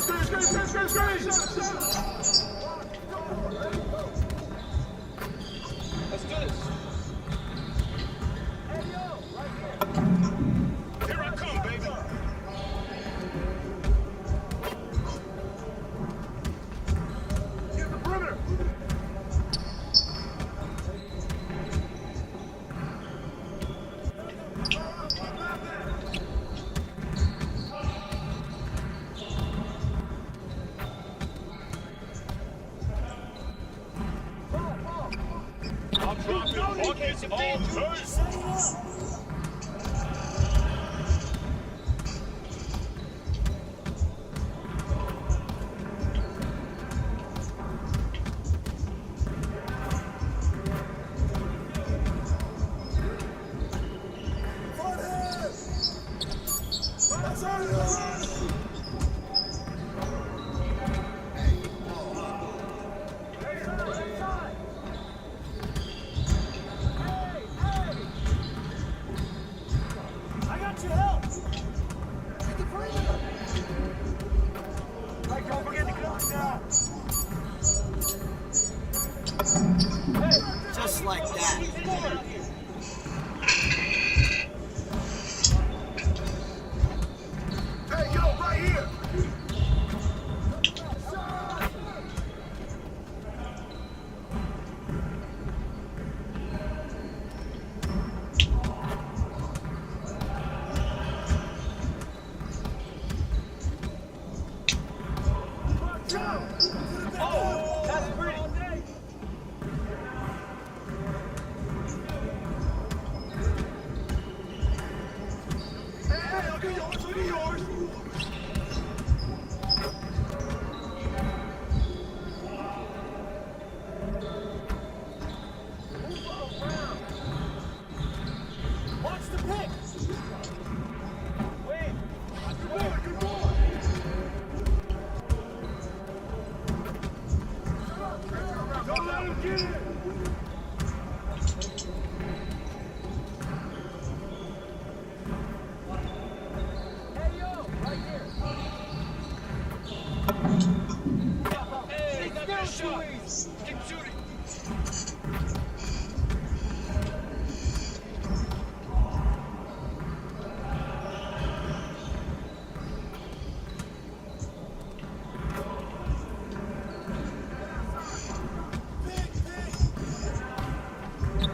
Let's do this. Here I come, baby. Here's the perimeter. I'm dropping buckets all turn. I got your help. Get the perimeter. Hey, don't forget to come down. Just like that. Hey, yo, right here. Oh, that's pretty. Hey, I'll get yours. Look at yours. Watch the pick. Wait. Good boy, good boy. Don't let him get it. Hey, yo, right here. Hey, got that shot. Keep shooting.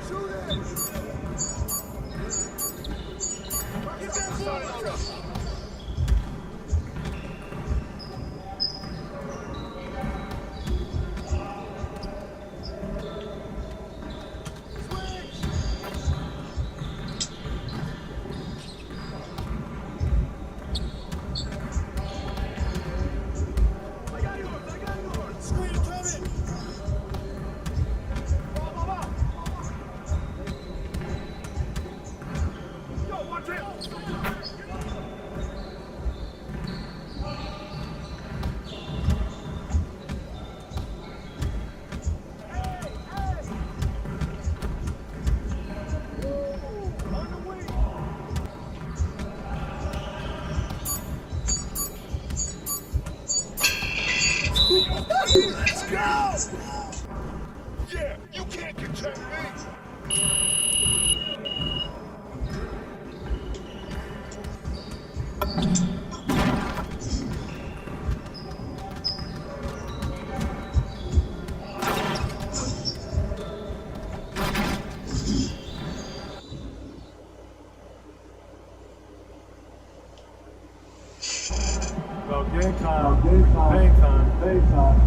Shoot it. Get that shot. I got yours. I got yours. Screen coming. Yo, watch it. On the wing. Let's go! Yeah, you can't contain me. Well, game time. Game time.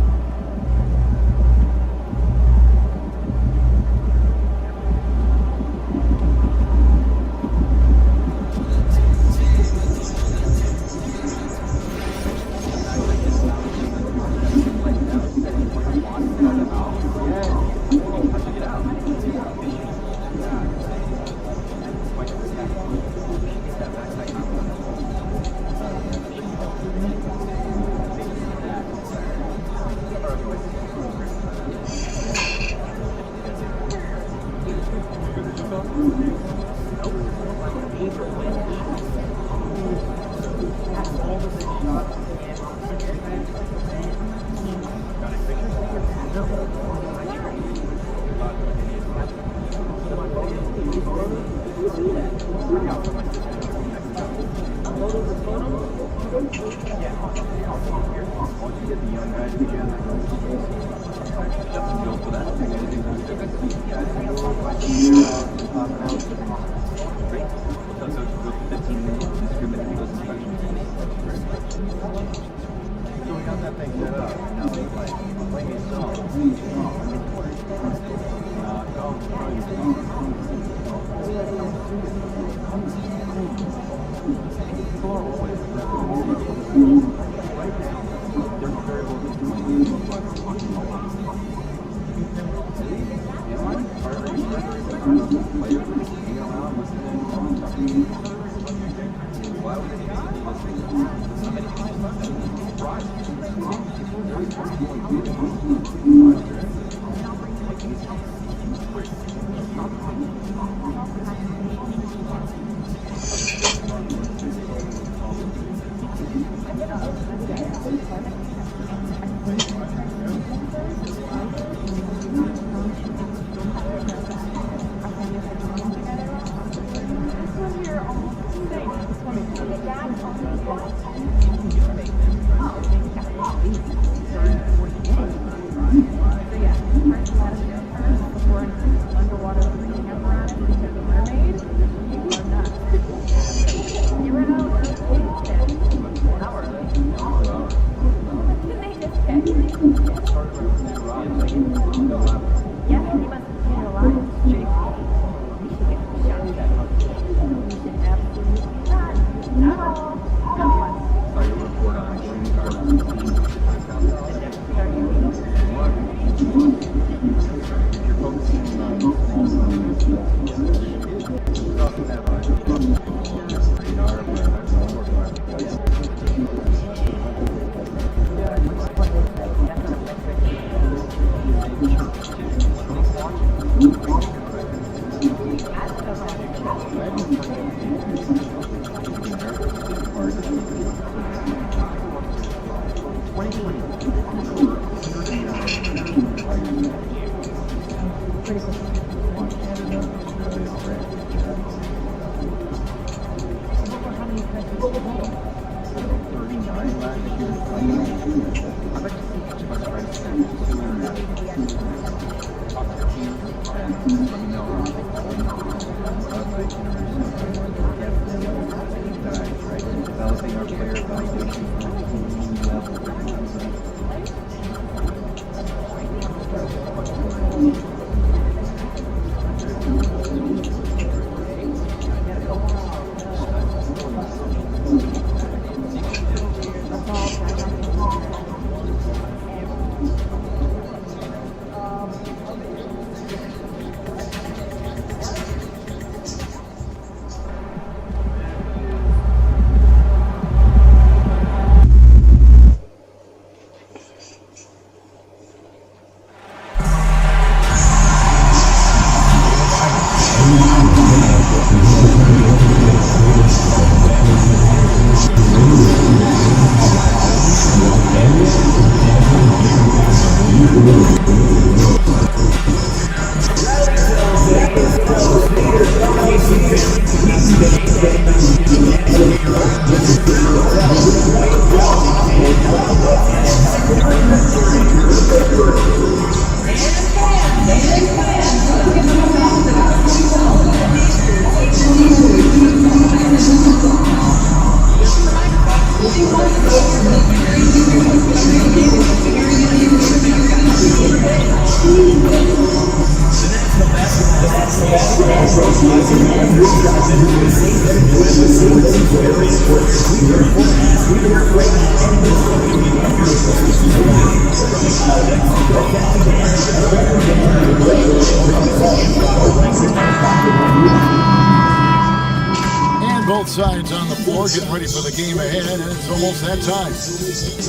And both sides on the floor getting ready for the game ahead, and it's almost that time.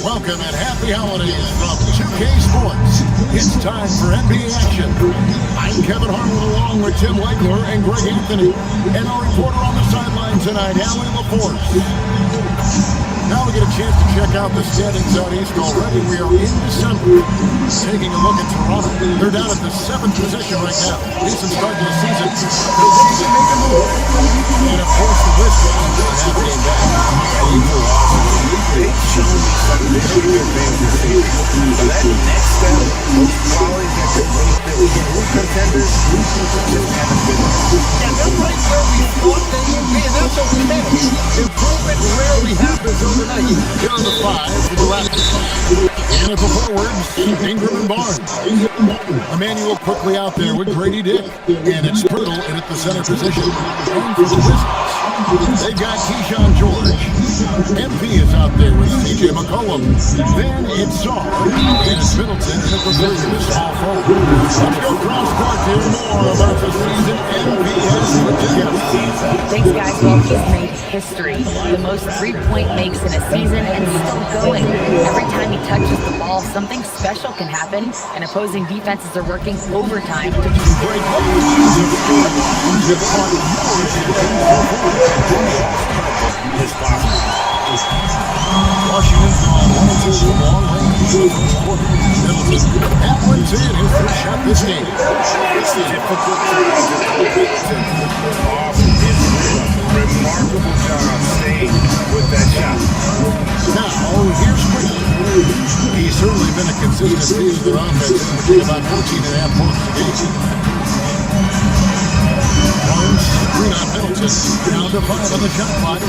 Welcome and happy holidays from 2K Sports. It's time for NBA action. I'm Kevin Harlan along with Tim Legler and Greg Anthony, and our reporter on the sideline tonight, Allie LaForce. Now we get a chance to check out the standings out east already. We are in December. Taking a look at Toronto. They're down at the 7th position right now. Decent start to the season. They're ready to make a move. And of course the Wizards are half a game back. They've shown me some very good things this season. But that next step, those qualities that could make them even contenders, just haven't been there. Yeah, they're right where we thought they would be, and that's okay. Improvement rarely happens overnight. Here on the 5 for the Raptors. And at the forwards, Ingram and Barnes. Emmanuel quickly out there with Grady Dick. And it's Pirtle in at the center position. And for the Wizards, they've got Keyshawn George. MP is out there with CJ McCollum. Then it's Saar. And it's Middleton in at the 3rd in the small forward. Let's go cross-court to hear more about the season MP has put together. Thanks, guys. Well, he's made history. The most three-point makes in a season and still going. Every time he touches the ball, something special can happen, and opposing defenses are working overtime to keep Great Washington's gone 1-2 from long range in the first quarter. Middleton, that one's in his first shot this game. It's difficult to Middleton. Awesome. Remarkable job staying with that shot. Now, here's Green. He's certainly been a consistent piece of their offense, averaging about 14.5 points a game. Barnes, screen on Middleton, down to 5 on the shot clock.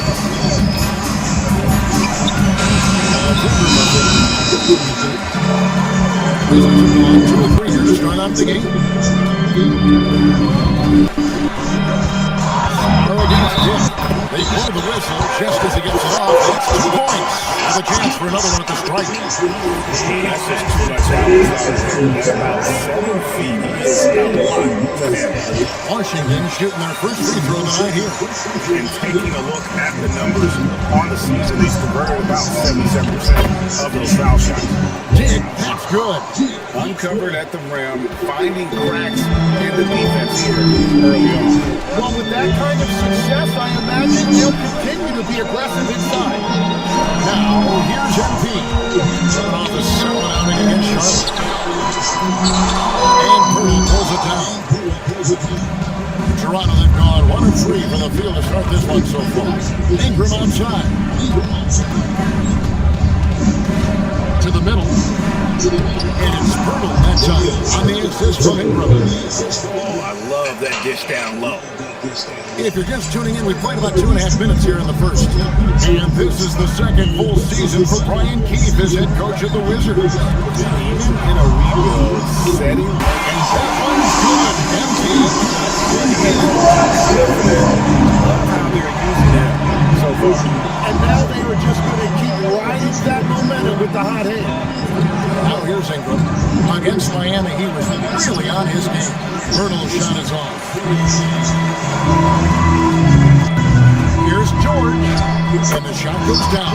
Wizards have gone 2 or 3 here to start out the game. Against Dick. They blow the whistle just as he gets it off. It's 2 points. With a chance for another one at the strike. That's just too much out. That's about 7 feet. It's a lot to him. Washington shooting their first free throw of the night here. And taking a look at the numbers on the season, they've converted about 77% of those foul shots. Dick, that's good. Uncovered at the rim, finding cracks in the defense here early on. Well, with that kind of success, I imagine he'll continue to be aggressive inside. Now, here's MP. Coming off a 7 outing against Charlotte. And Pirtle pulls it down. Toronto, they've gone 1 of 3 from the field to start this one so far. Ingram outside. To the middle. And it's Pirtle that time on the assist from Ingram. Oh, I love that dish down low. If you're just tuning in, we played about 2.5 minutes here in the first. And this is the second full season for Brian Keefe as head coach of the Wizards. Even in a rebuild setting, And that one's good. Empty. love how they're using that so far. And now they were just going to keep riding that momentum with the hot hand. Now here's Ingram. Against Miami, he was really on his game. Pirtle's shot is off. Here's George. And the shot goes down.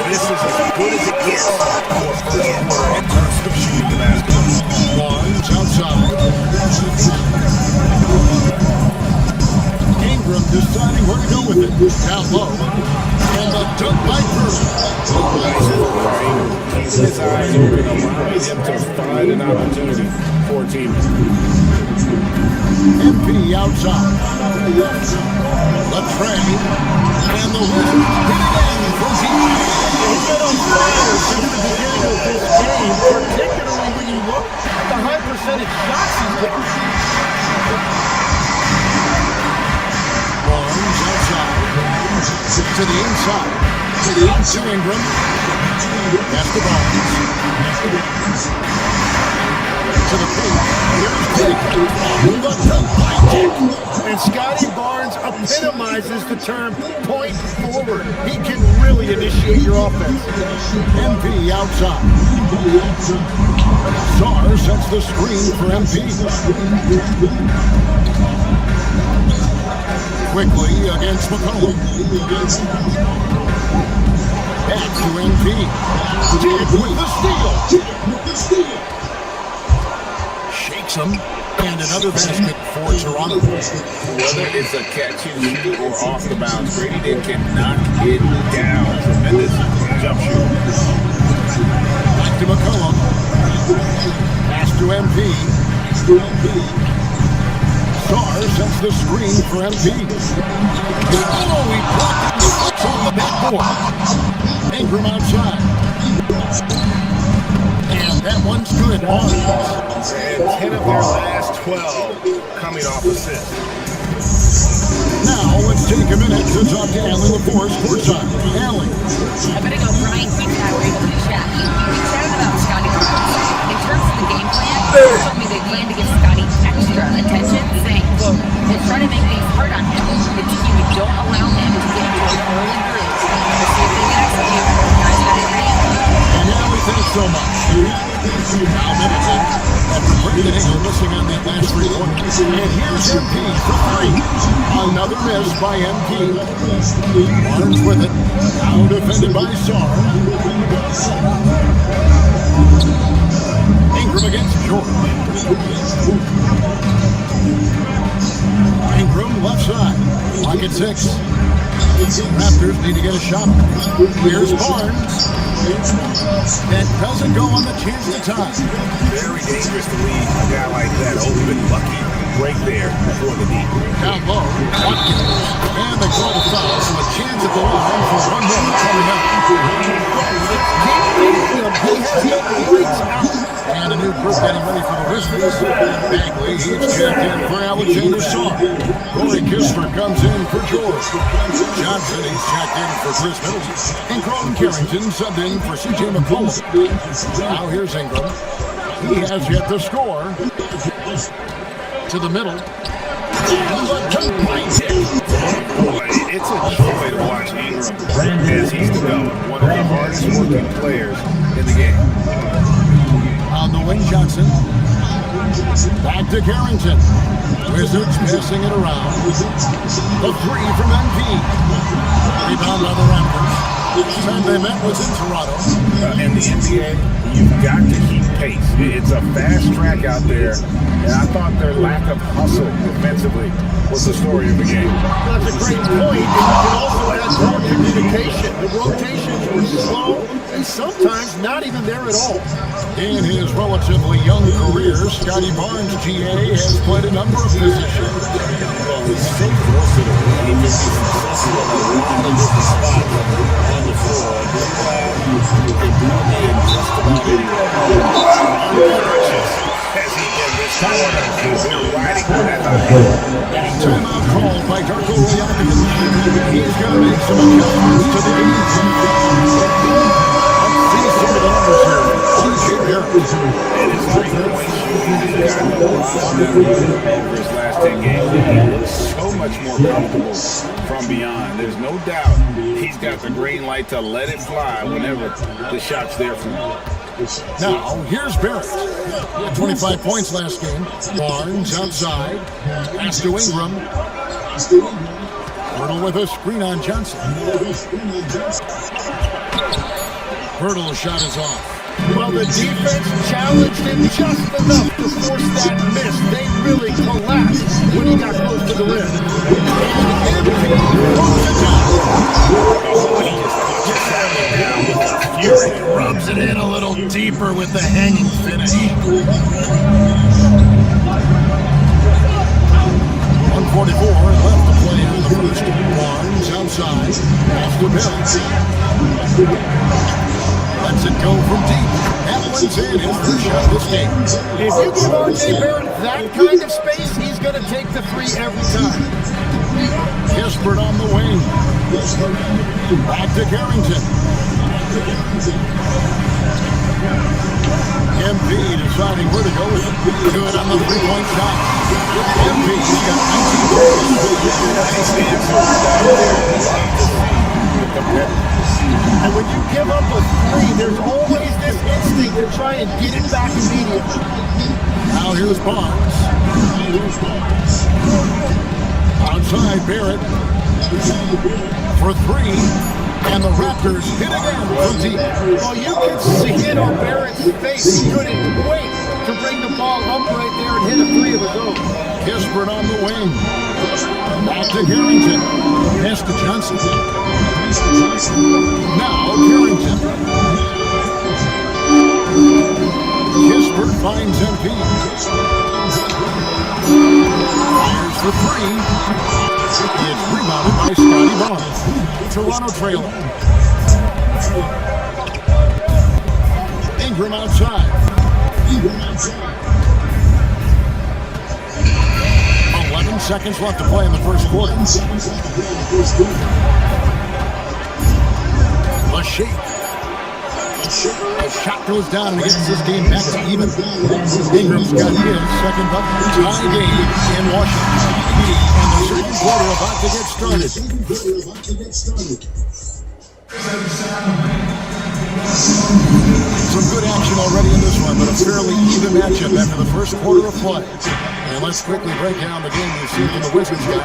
This is as good as it gets for first quarter in terms of shooting the basketball. Barnes outside. Ingram deciding where to go with it. Down low. And the dunk by Pirtle. Keeps his eyes open, allowing him to find an opportunity for a teammate. MP outside. Latrey. And the Wizards hit again from DJ. He's been on fire since the beginning of this game, particularly when you look at the high percentage shots he's getting. Barnes outside. To the inside. To Ingram. That's the Barnes. To the paint. Here's Dick. The dunk by Dick. And Scotty Barnes epitomizes the term point forward. He can really initiate your offense. MP outside. Saar sets the screen for MP. Quickly against McCollum. Back to MP. Dick with the steal. Shakes him. And another basket for Toronto. Whether it's a catch and shoot or off the bounce, Grady Dick can knock it down. Tremendous jump shoot. Back to McCollum. Pass to MP. Starr sets the screen for MP. Oh, he blocked it. It's on the backboard. Ingram outside. And that one's good. On. And 10 of their last 12 coming off assists. Now let's take a minute to talk to Alan LaForce courtside. Alan. I better go Brian keep that way for the chat. We chatted about Scotty Barnes. In terms of the game plan, they told me they plan to give Scotty extra attention, saying, quote, we'll try to make things hard on him. The team don't allow him to get into an early groove. We'll see if they can execute. Guys got it right. And now we thank so much. Now Middleton, after Brandon Ingram missing on that last 3 pointers. And here's MP for 3. Another miss by MP. Barnes with it. Now defended by Sarr. Ingram against George. Ingram left side. Lock at 6. Raptors need to get a shot. Here's Barnes. That doesn't go on the chance to tie. Very dangerous to leave a guy like that open, lucky, right there for the deep. Down low, Watkins. And they call the foul, so a chance at the line for 1 minute coming up. And a new group getting ready for the Wizards. Bagley, he's checked in for Alexander Sarr. Corey Kispert comes in for George. Johnson, he's checked in for Chris Middleton. And Carlton Carrington subbed in for C.J. McCollum. Now here's Ingram. He has yet to score. To the middle. It's a joy to watch Ingram as he's developed one of the hardest working players in the game. On the wing, Johnson. Back to Carrington. Wizards passing it around. The 3 from MP. Rebound by the Raptors. Last time they met was in Toronto. In the NBA, you've got to keep pace. It's a fast track out there, and I thought their lack of hustle defensively was the story of the game. That's a great point, and you can also add poor communication. The rotations were slow and sometimes not even there at all. In his relatively young career, Scotty Barnes, GA, has played a number of positions. He's so versatile. He can be successful at a lot of different spots on the floor. You can do it in just about anywhere. Has he in this corner? They're riding that high. Timeout called by Darko Rajakovic. He's going to make some adjustments to the game. Let's see some of the numbers here. And his 3-point shooting has gotten a lot better over his last 10 games. He looks so much more comfortable from beyond. There's no doubt he's got the green light to let it fly whenever the shot's there for him. Now, here's Barrett. He had 25 points last game. Barnes outside. Pass to Ingram. Hurdle with a screen on Johnson. Hurdle's shot is off. Well, the defense challenged him just enough to force that miss. They really collapsed when he got close to the rim. And MP moves it down. Fury rubs it in a little deeper with the hanging finish. 1:44 left to play in the first. Barnes outside. Pass to Bill. Lets it go from deep. That one's in. His first shot this game. If you give R.J. Barrett that kind of space, he's going to take the 3 every time. Kispert on the wing. Back to Carrington. MP deciding where to go with it. Good on the 3-point shot. MP's got 19 points. And when you give up a 3, there's always this instinct to try and get it back immediately. Now here's Barnes. Outside Barrett. For 3. And the Raptors hit again from deep. Well, you can see it on Barrett's face. He couldn't wait to bring the ball up right there and hit a three of his own. Kispert on the wing. Back to Carrington. Pass to Johnson. Now Carrington. Kispert finds MP. Fires for three. It's rebounded by Scotty Barnes. Toronto trailing. Ingram outside. 11 seconds left to play in the first quarter. A shake. A shot goes down and gets this game back to even. Ingram's got his second bucket. Tie game in Washington. And the second quarter about to get started. Some good action already in this one, but a fairly even matchup after the first quarter of play. And let's quickly break down the game we've seen from the Wizards, guys.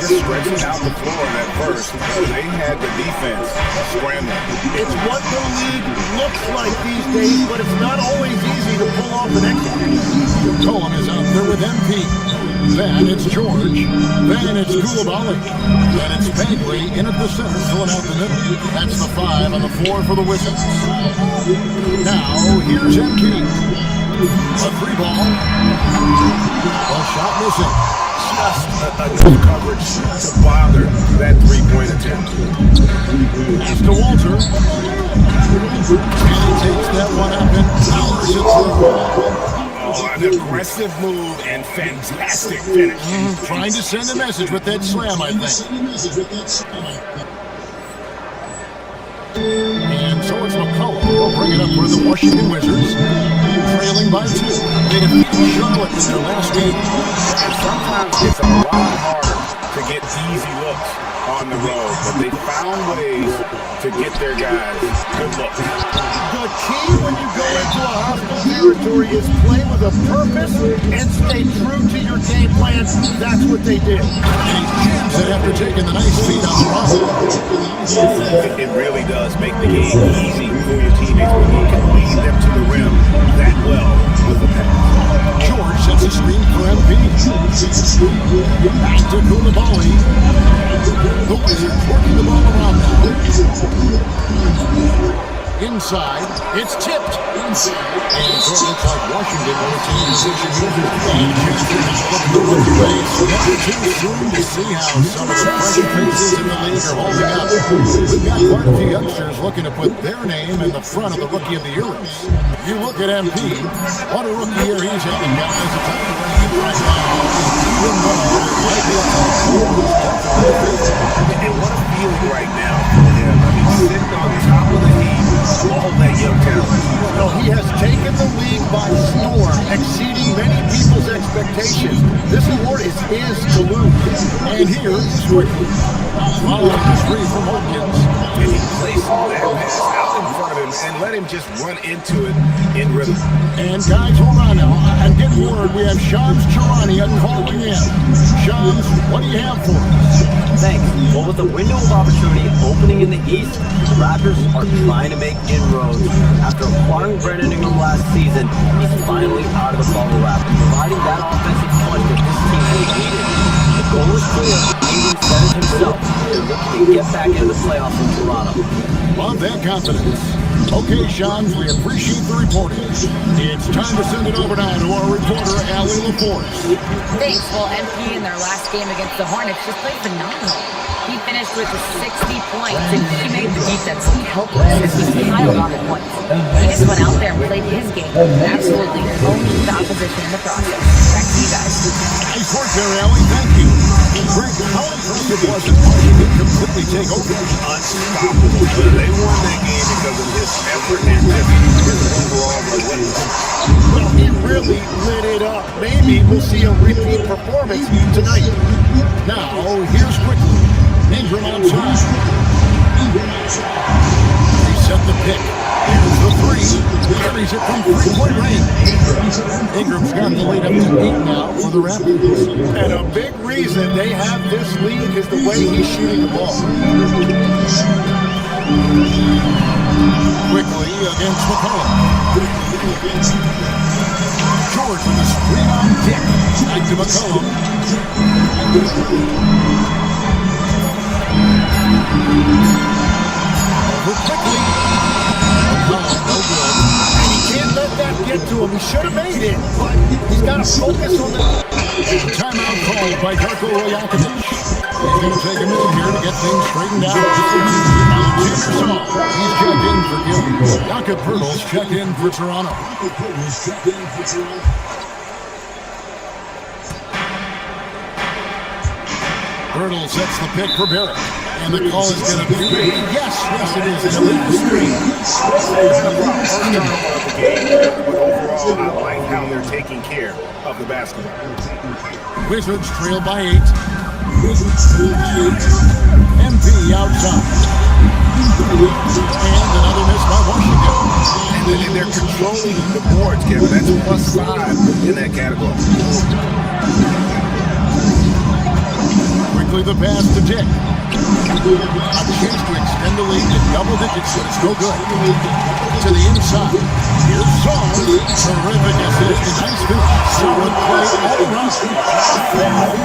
Just stretching out the floor at first. They had the defense scrambling. It's what the league looks like these days, but it's not always easy to pull off an execute. Cohen is out there with MP. Then it's George. Then it's Koulibaly. Then it's Bagley in at the center, filling out the middle. That's the 5 on the floor for the Wizards. Now, here's MP. A three ball. A shot missing. Just enough coverage to bother that three-point attempt. Pass to Walter. And he takes that one up and powers it through. Oh, an aggressive move and fantastic finish. Trying to send a message with that slam, I think. And so it's McCollum. He'll bring it up for the Washington Wizards. Trailing by 2. They defeated Charlotte in their last game. Sometimes it's a lot harder to get easy looks on the road, but they found ways to get their guys good looks. The key when you go into a hostile territory is play with a purpose and stay true to your game plan. That's what they did. And he jams it after taking the nice feed on the run. It really does make the game easy for your teammates when you can lead them to the rim that well with a pass. George sets a screen for MP. Back to Koulibaly. The Wizards working the ball around now. Inside, it's tipped. And so it looks like Washington will take position here. And Houston is looking to rookie base. Never too soon to see how some of the pressure faces in the league are holding up. We've got quite a few youngsters looking to put their name in the front of the Rookie of the Year race. You look at MP, what a rookie year he's having, guys. It's a tough ranking right now. Even though it might be a tough And what a feeling right now for him. I mean, sitting on top of the heap, all that young talent. No, he has taken the league by storm, exceeding many people's expectations. This award is his to lose. And here is Quickly. Following the three from Hopkins. And he placed that pass out in front of him and let him just run into it in rhythm. And guys, hold on now. I'm getting word we have Shams Charania calling in. Shams, what do you have for us? Thanks. Well, with the window of opportunity opening in the East, the Raptors are trying to make inroads. After acquiring Brandon Ingram last season, he's finally out of the bubble wrap, providing that offensive punch that this team has needed. The goal is clear. Ingram said it himself. They're looking to get back into the playoffs in Toronto. Love that confidence. Okay, Shams, we appreciate the reporting. It's time to send it over now to our reporter, Allie LaForce. Thanks. Well, MP in their last game against the Hornets just played phenomenal. He finished with 60 points, and he made the defense look helpless as he piled on the points. He just went out there and played his game, and absolutely owned the opposition in the process. Back to you guys. Nice work there, Allie. Thank you. Greg, how impressive was it watching him completely take over? Unstoppable. They won that game because of his effort and his overall relentless. Well, he really lit it up. Maybe we'll see a repeat performance tonight. Now, here's Quickly. Ingram outside. He set the pick. Here's the three. Carries it from three-point range. Ingram's got the lead up to 8 now for the Raptors. And a big reason they have this lead is the way he's shooting the ball. Quickly against McCollum. George with a screen on Dick. Back to McCollum. Over quickly. McCollum, no good. And he can't let that get to him. He should have made it, but he's got to focus on the... Timeout called by Darko Rajakovic. He's going to take a minute here to get things straightened out. Now Junior Saul, he's checked in for Gilbert. Jakob Pertles checked in for Toronto. Pertles sets the pick for Barrett. And the call is going to be, yes, it is. It's a little screen. But overall, I like how they're taking care of the basketball. Wizards trail by 8. MP outside. And another miss by Washington. And they're controlling the boards, Kevin. That's +5 in that category. Quickly the pass to Dick. A chance to extend the lead in double digits, but it's no good. To the inside. Here's Saul. Terrific assist. Nice finish. Solid play all around.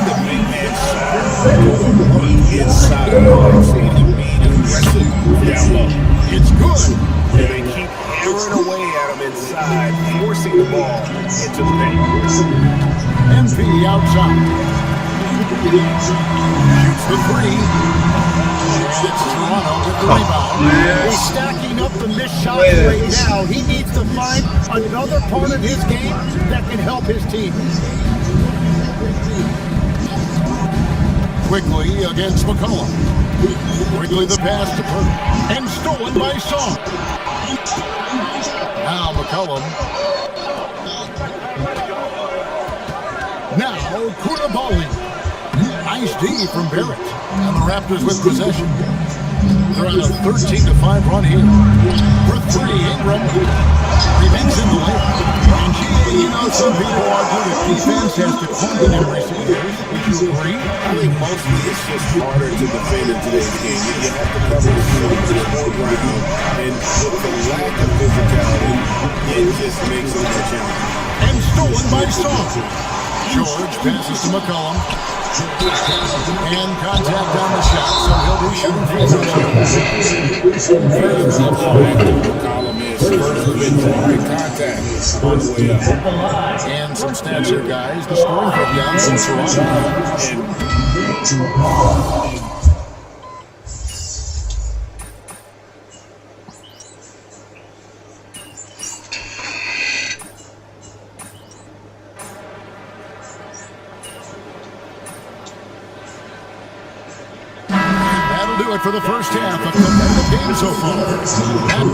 The big man inside. Being aggressive down low. It's good. They keep hammering away at him inside, forcing the ball into the paint. MP outside. Shoots the 3. It's Toronto with the rebound. He's stacking up the missed shots right now. He needs to find another part of his game that can help his team. Quickly against McCollum. Quickly the pass to Pertles. And stolen by Saul. Now McCollum. Now Koulibaly. Nice D from Barrett. And the Raptors with possession. They're on a 13-5 run here. For 3, Ingram. Remains in the lane. And you know, some people argue that defense has declined in recent years. Would you agree? I think mostly it's just harder to defend in today's game. You have to cover the more ground, and with the lack of physicality, it just makes it more challenging. And stolen by Saul. George passes to McCollum. And contact on the shot, so he'll be shooting free throws. McCollum is first with drawing contact on the way up. And some stats here, guys. The scoring breakdown from Toronto. Do it for the first half of the game so far.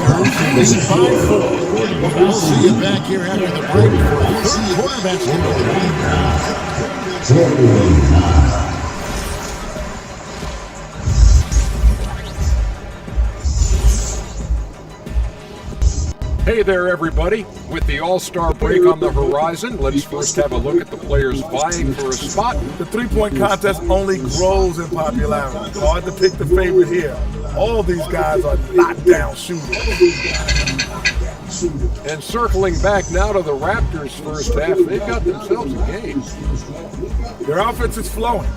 Raptors lead 5-4. We'll see you back here after the break for the third quarter basketball. Hey there, everybody. With the All-Star break on the horizon, let's first have a look at the players vying for a spot. The three-point contest only grows in popularity. Hard to pick the favorite here. All these guys are knockdown shooters. And circling back now to the Raptors' first half, they've got themselves a game. Their offense is flowing.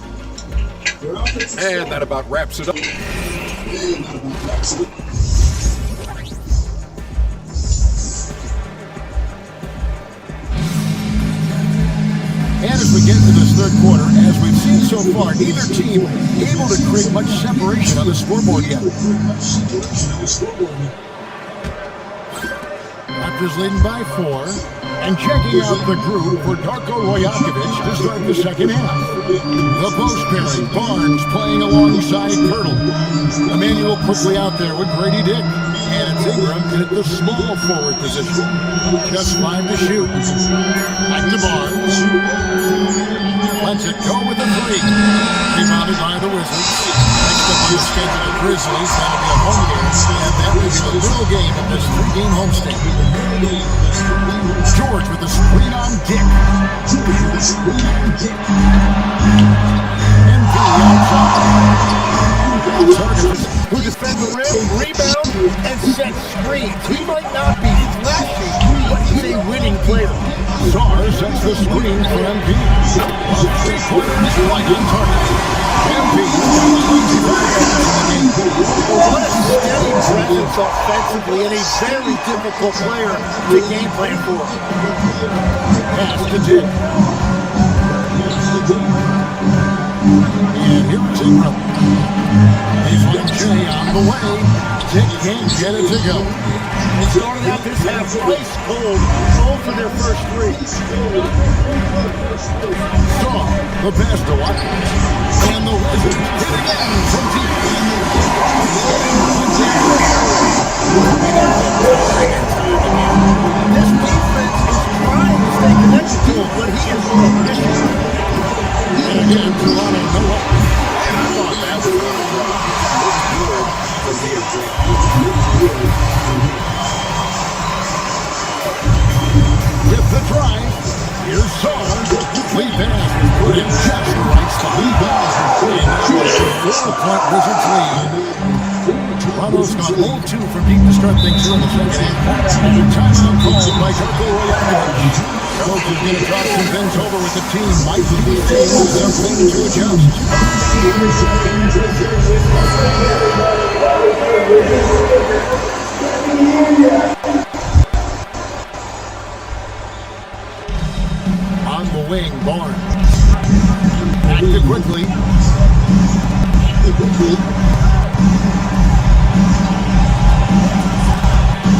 And that about wraps it up. And as we get into this third quarter, as we've seen so far, neither team able to create much separation on the scoreboard yet. Raptors leading by 4. And checking out the group for Darko Rajakovic to start the second half. The post pairing, Barnes playing alongside Pertles. Emmanuel quickly out there with Grady Dick. And it's Ingram at the small forward position. Just 5 to shoot. Back to Barnes. Lets it go with a 3. Rebounded by the Wizards. Next up on the schedule, the Grizzlies. That'll be a home game. And that will be the little game in this 3-game homestand. George with the screen on Dick. MP outside. Who defends the rim, rebound, and set screens. He might not be flashy, but he's a winning player. later. Sarr sets the screen for MP. A three-pointer is right on target. MP What a steady presence offensively and a very difficult player to game plan for. pass to Dick. And here's Ingram. Baseline Jay on the way. Dick can't get it to go. They started out this half ice cold, 0 for their first three. Saw the pass to Watkins. And the Wizards hit again from deep. This defense is trying to stay connected to him, but he is on a mission. And again, Toronto, no up. And I thought that was with the drive, here's Saw. Lead pass put him just the right spot. And that was a 4-point Wizards lead. Toronto's gone 0-2 from deep to start things here in the second half. Timeout called by Darko Rajakovic. Coach is going to talk some things over with the team. Might be the team with something to adjust. On the wing, Barnes. Back to Quickly.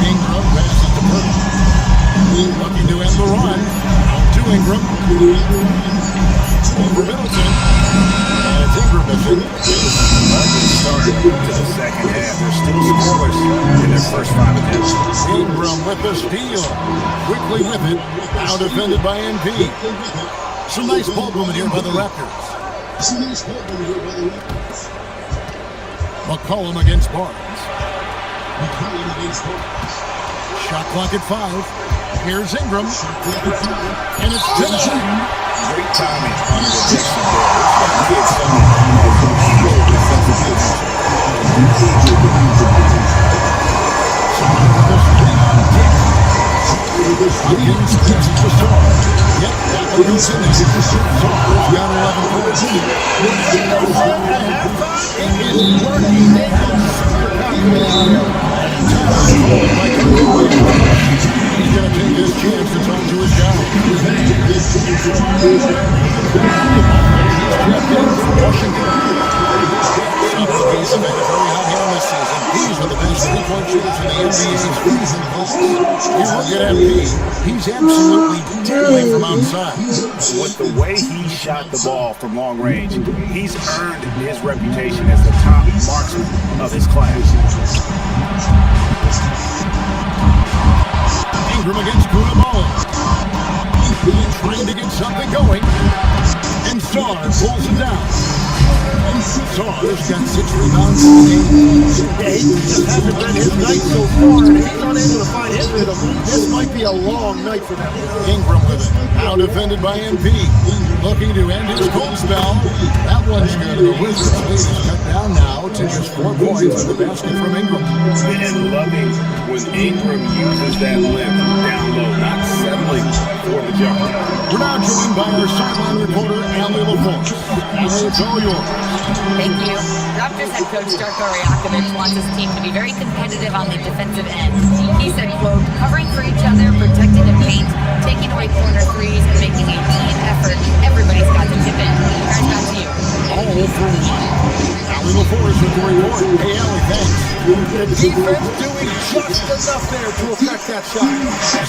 Ingram passes to Burton. Looking to end the run. Out to Ingram. Over Middleton. And it's Ingram missing. Start to the second half. They're still scoreless in their first 5 attempts. Ingram with the steal. Quickly with it. Now defended by MP. Some nice ball movement here by the Raptors. McCollum against Barnes. Shot clock at 5. Here's Ingram. And it's done. Great timing on the protection there. This kid's Huggins passes to Saw. Yep, that one goes in there. Saw's got 11 points. It is working. They look super confident. He's going to take this chance to talk to his guy. He's trapped in from Washington. He's had a very hot hand this season. He's one of the best three-point shooters in the NBA. You look at MP, he's absolutely deadly from outside. With the way he shot the ball from long range, he's earned his reputation as the top marksman of his class. Ingram against Koulibaly. Trying to get something going. And Sarr pulls it down. Sarr's got 6 rebounds in the game. Yeah, he just hasn't been his night so far, and if he's unable to find his rhythm, this might be a long night for them. Ingram with it. Now defended by MP. Looking to end his cold spell. That one's good. The Wizards' lead is cut down now to just 4 points with the basket from Ingram. And loving when Ingram uses that lift down low, not settling for the jumper. We're now joined by our sideline reporter, Allie LaForce. Allie, it's all yours. Thank you. Raptors head coach Darko Rajakovic wants his team to be very competitive on the defensive end. He said, quote, covering for each other, protecting the paint, taking away corner threes, and making a team effort. Everybody's got to chip in. Guys, back to you. All for one. Allie LaForce with the report. Hey, Allie, thanks. The defense doing just enough there to affect that shot.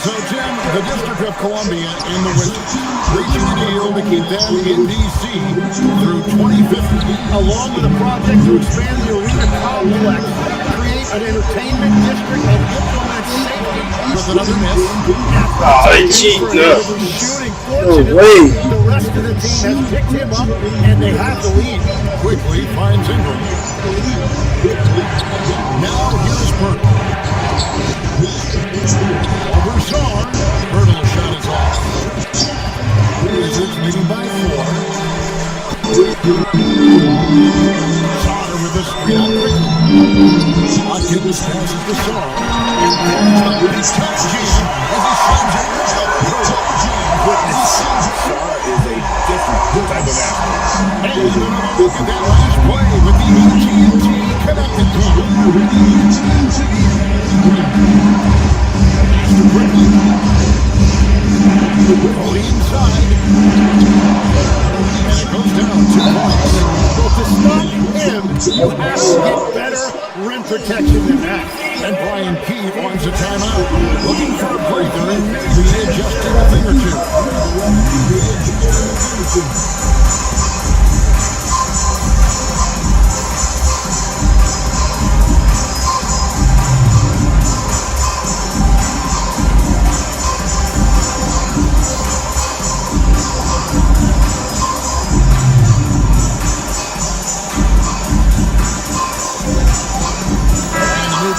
So, Jim, the District of Columbia and the Wizards reaching a deal to keep them in D.C. through 2050. Along with a project to expand the arena complex, create an entertainment district, and implement safety. With another miss. Shooting. Fortunately, the rest of the team has picked him up, and they have the lead. Quickly finds Ingram. Now here's Burton. Over Sarr. Burton's shot is off. Wizards leading by 4. Sarr with the screen on Quickly. Watkins passes to Sarr. And there's the big touch jam as he slams it right over of that. And look at that last play with the AT&T connected team. Early inside. And it goes down 2 points. Well, to stop him, you have to get better rim protection than that. And Brian Keith wants a timeout. Looking for a breather and maybe adjusting a thing or two.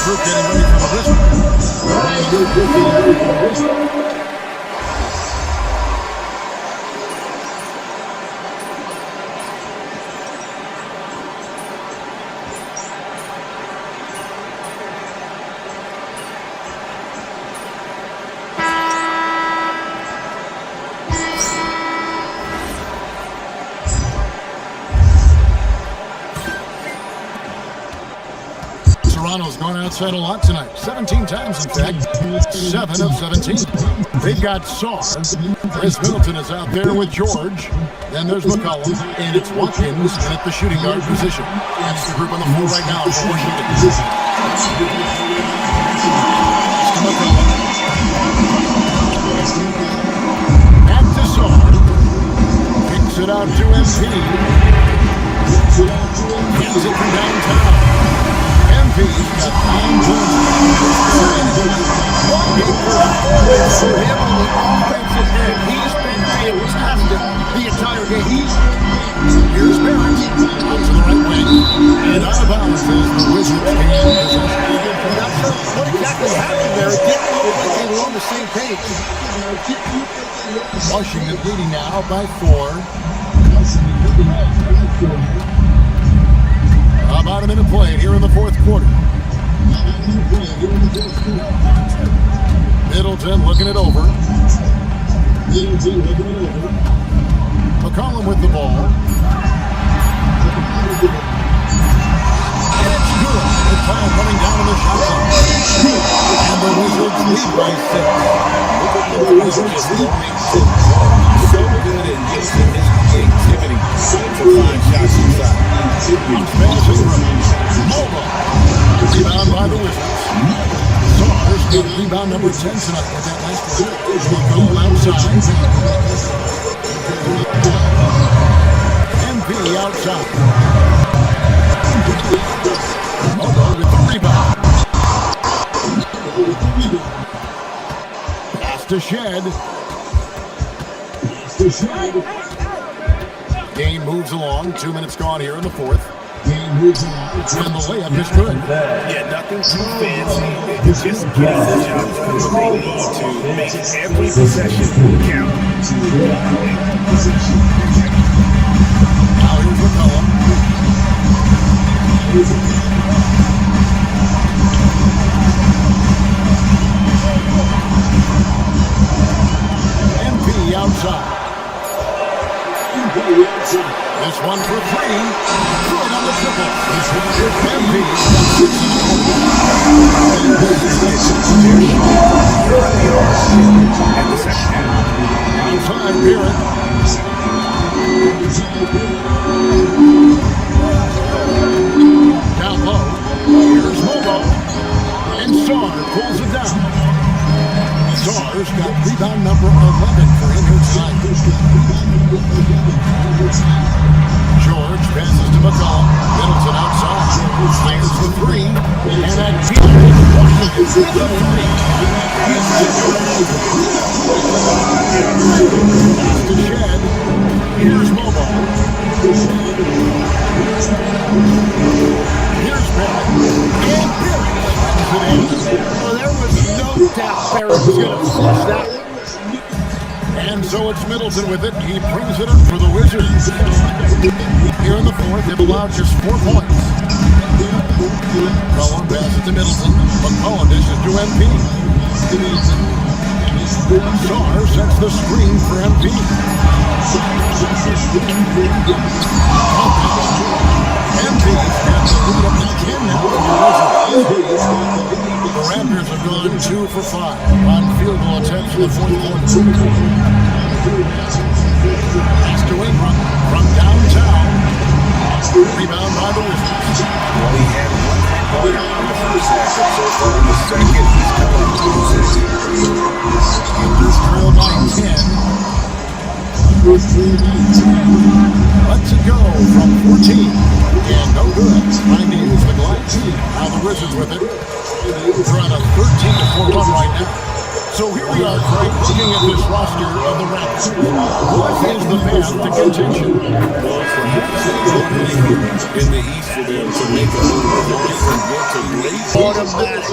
Group getting ready for the whistle. Toronto's gone outside a lot tonight. 17 times, in fact. 7 of 17. They've got Saar. Chris Middleton is out there with George. Then there's McCollum. And it's Watkins in at the shooting guard position. That's the group on the floor right now for Washington. Back to Saar. Kicks it out to MP. Gets it from downtown. MP's got 9 points. For him on the offensive end, he's been fantastic the entire game. Here's Barrett. Out to the right wing. And out of bounds as the Wizards gain possession. Not sure what exactly happened there. It didn't look like they were on the same page. Washington leading now by 4. About a minute played here in the fourth quarter. Middleton looking it over. McCollum with the ball. And it's good. The time running down in the shot clock. And the Wizards lead by 6. So good at using his creativity to find shots inside. Rebound by the Wizards. Saunders got rebound number 10 tonight with that last one. McCollum outside. MP outside. Mogo with the rebound. Pass to Shed. Game moves along. 2 minutes gone here in the fourth. And the layup is good. Yeah, nothing too fancy. It's just getting the job done. They need to make every possession count. Now here's McCollum. MP outside. This one for 3. Good on the triple. MP. Outside Barrett. Down low. Here's Mogo. And Saar pulls it down. Saar's got rebound number 11 for him here tonight. George passes to McCollum. Middleton outside. Fires the 3. And that Washington with the 3. Pass to Shed. Here's Mogo. Here's Barrett. And Barrett. Well, there was no doubt Barrett was going to flush that one. And so it's Middleton with it. He brings it up for the Wizards. Here in the fourth, they've allowed just 4 points. McCollum passes to Middleton. McCollum dishes to MP. Star sets the screen for MP. MP's got the lead up to 10 now for the Wizards. The Raptors have gone 2 for 5 on field goal attempts in the fourth quarter. Pass to Ingram from downtown. Rebound by the Wizards. Well, he had one pointer in the first half, and so far in the second, he's coming up to his Raptors trail by 10. Let's it go from 14. And no good. Trying to use the glass. Now the Wizards with it. They're on a 13-4 run right now. So here we are, Craig, looking at this roster of the Raptors. What is the path to contention? in the East for them to make a move going from good to great. Automatic.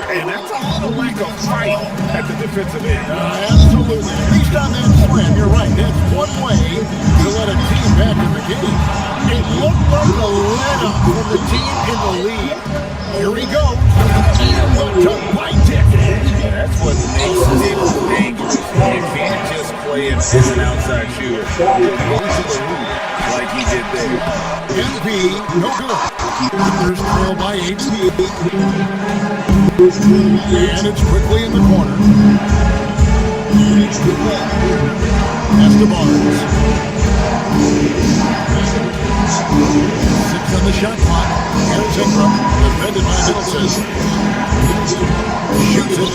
And that's a lot of lack of fight at the defensive end. Absolutely. At least on that slam, you're right. That's one way to let a team back in the game. It looked like a let-up from the team in the lead. Here he goes. And the by Dick. That's what makes him dangerous. You can't just play him as an outside shooter. Go to the hoop like he did there. MP, no good. There's trail by 8. And it's quickly in the corner. Pass to Barnes. 6 on the shot clock. Here's Ingram, defended by Middleton. Shoots it.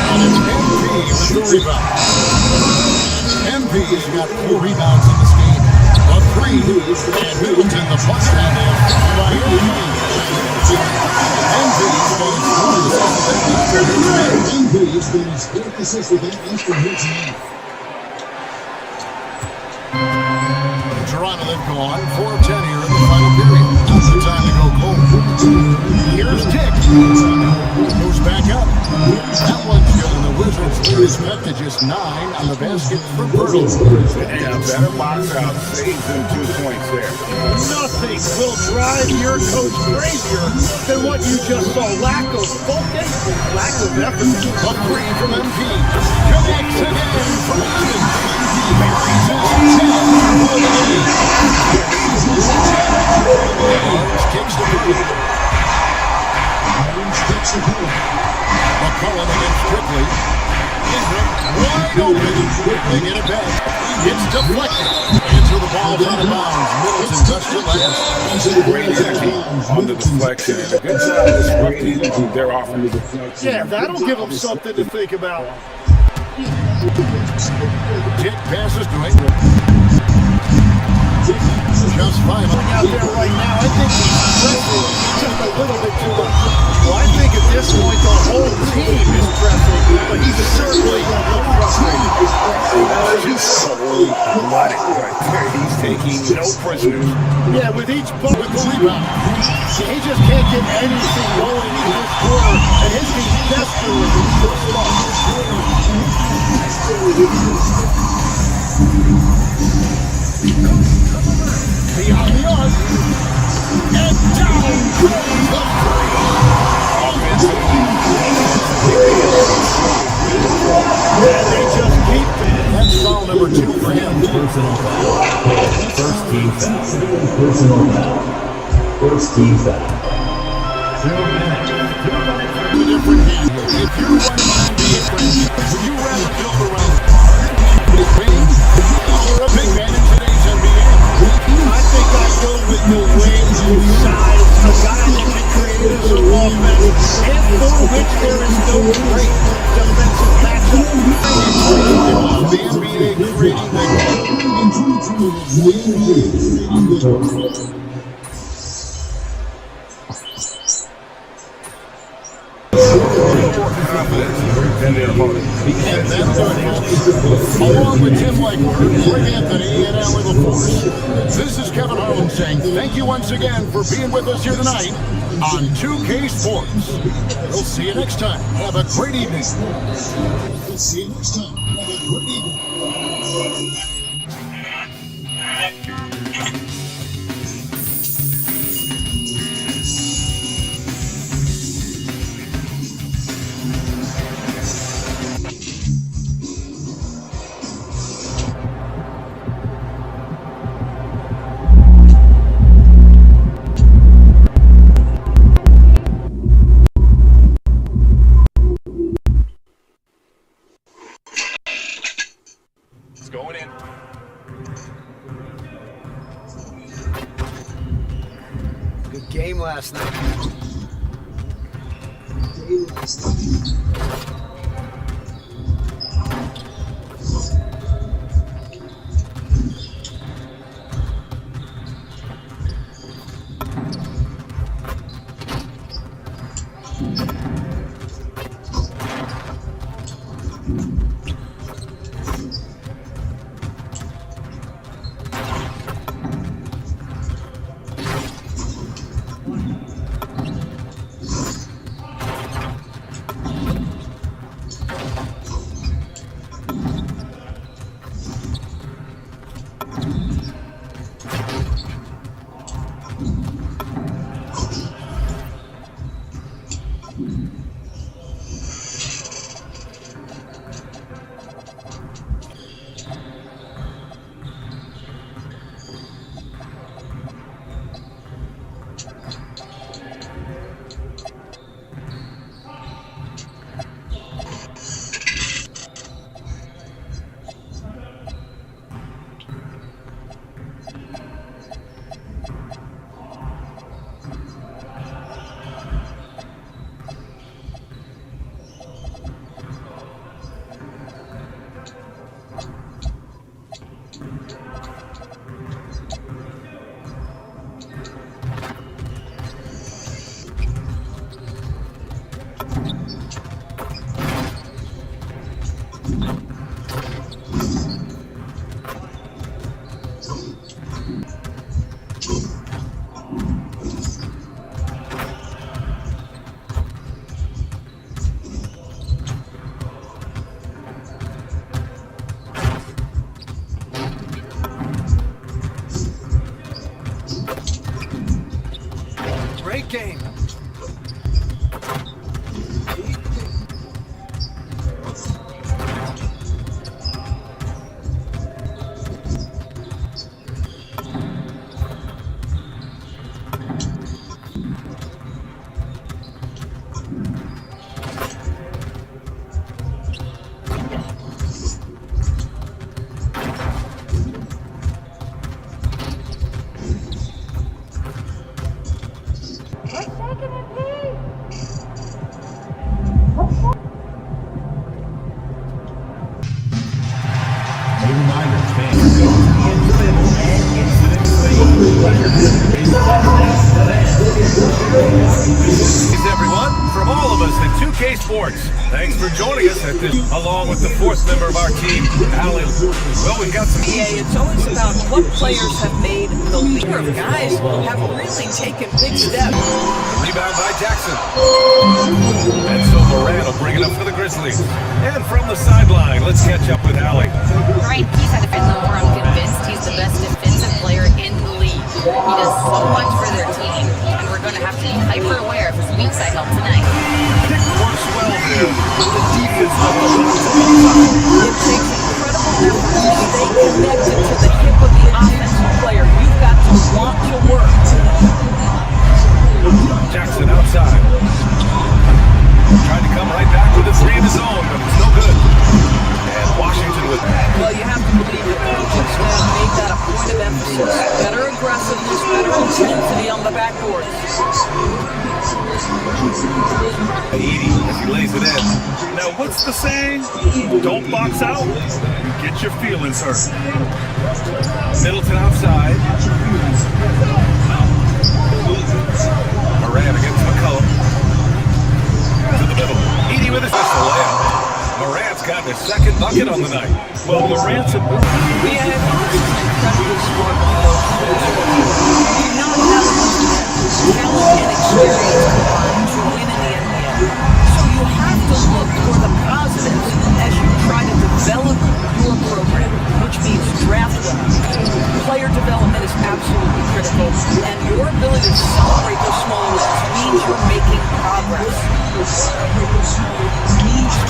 And it's MP with the rebound. MP's got 4 rebounds in this game. A 3, and Middleton the plus and by Toronto they've gone 4-10 here in the final period. Now's the time to go cold. Here's Dick. Goes back up. That one's good, and the Wizards lead is back to just 9 on the basket for Birtle. Yeah, better box out. Saves them 2 points there. Nothing will drive your coach crazier than what you just saw. Lack of focus, lack of effort. A 3 from MP. Connects again from 8. Buries it. 10. Barnes kicks the ball. McCollum against Quickly. Ingram wide open. They get it back. It's deflected. And so the ball's out of bounds. Middleton touched it last. Great energy on the deflection. And a good job disrupting their offensive deflection. Yeah, that'll give them something to think about. Dick passes to Ingram. Just 5 Out there right now, I think he's pressing just a little bit too much. Well, I think at this point the whole team is pressing, but he's certainly frustrated. That's just so blooded right there. He's taking no prisoners. Yeah, with each ball with the rebound, he just can't get anything going in this quarter, and his team desperately needs to respond. Beyond the arc. And down goes the And they just keep it. That's foul number 2 for him. Personal foul. First team foul. Personal foul. First team foul. 2 minutes. 2 minutes. A different hand. If you're running an NBA franchise, would you rather build around Wayne or a big man in today's NBA? I think I'd go with the range of size, a guy that can create some offense, and for which there is no great defensive matchup. The NBA creating the And that's our folks. Along with Tim Legler, Greg Anthony, and Allie LaForce. This is Kevin Harlan saying thank you once again for being with us here tonight on 2K Sports. We'll see you next time. Have a great evening. We'll see you next time. Have a great evening. Great game. Everyone, from all of us at 2K Sports, thanks for joining us at this, along with the fourth member of our team, Allie. Well, we've got some... Yeah, it's always about what players have made. The leader of guys have really taken big steps. Rebound by Jackson. And so Moran will bring it up for the Grizzlies. And from the sideline, let's catch up with Allie. Brian Keys had to defend the more. I'm convinced he's the best defensive player in the league. He does so much for their team, and we're going to have to be hyper aware of his weak side help tonight. Pick works well there. The defense of the It takes incredible effort to stay connected to the hip of the offensive player. You've got to want to work. Jackson outside. Tried to come right back with a three of his own, but it's no good. And Washington with that. Well, you have to believe that coaches have made that a point of emphasis. Better aggressiveness, better intensity on the backboard. Edie as he lays it in. Now, what's the saying? Don't box out. Get your feelings hurt. Middleton outside. Moran against McCullum. To the middle. Edie with his layup. Morant's got his second bucket on the night. Well, Morant's a... We have incredibly smart players. Do not have talent and experience combined to win in the NBA. So you have to look for the positives as you try to develop your program, which means draft well. Player development is absolutely critical, and your ability to celebrate those small wins means you're making progress.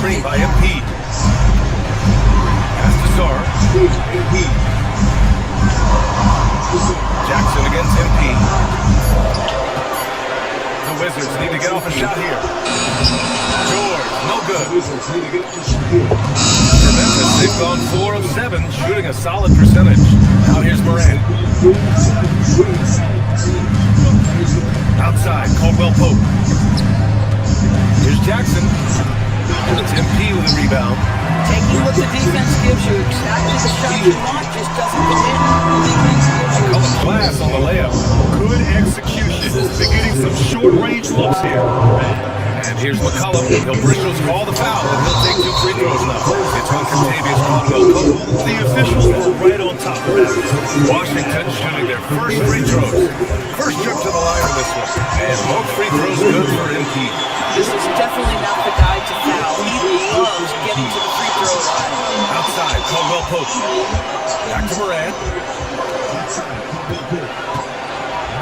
Screen by MP. Pass to Sar. Jackson against MP. The Wizards need to get off a shot here. George, no good. For Memphis, they've gone 4 of 7, shooting a solid percentage. Now here's Moran. Outside, Caldwell Pope. Here's It's MP with a rebound. Taking what the defense gives you, exactly the shot you want, just doesn't go in. Color class on the layup. Good execution. They're getting some short-range looks here. And here's McCollum. He'll Bristol's call the foul, and he'll take 2 free throws now. It's on Contavious Caldwell-Pope. The officials were right on top of that. Washington shooting their first free throws. First trip to the line in this one. And both free throws good for MP. This is definitely not the guy to foul. He loves getting to the free throw line. Outside, Caldwell-Pope. Back to Moran.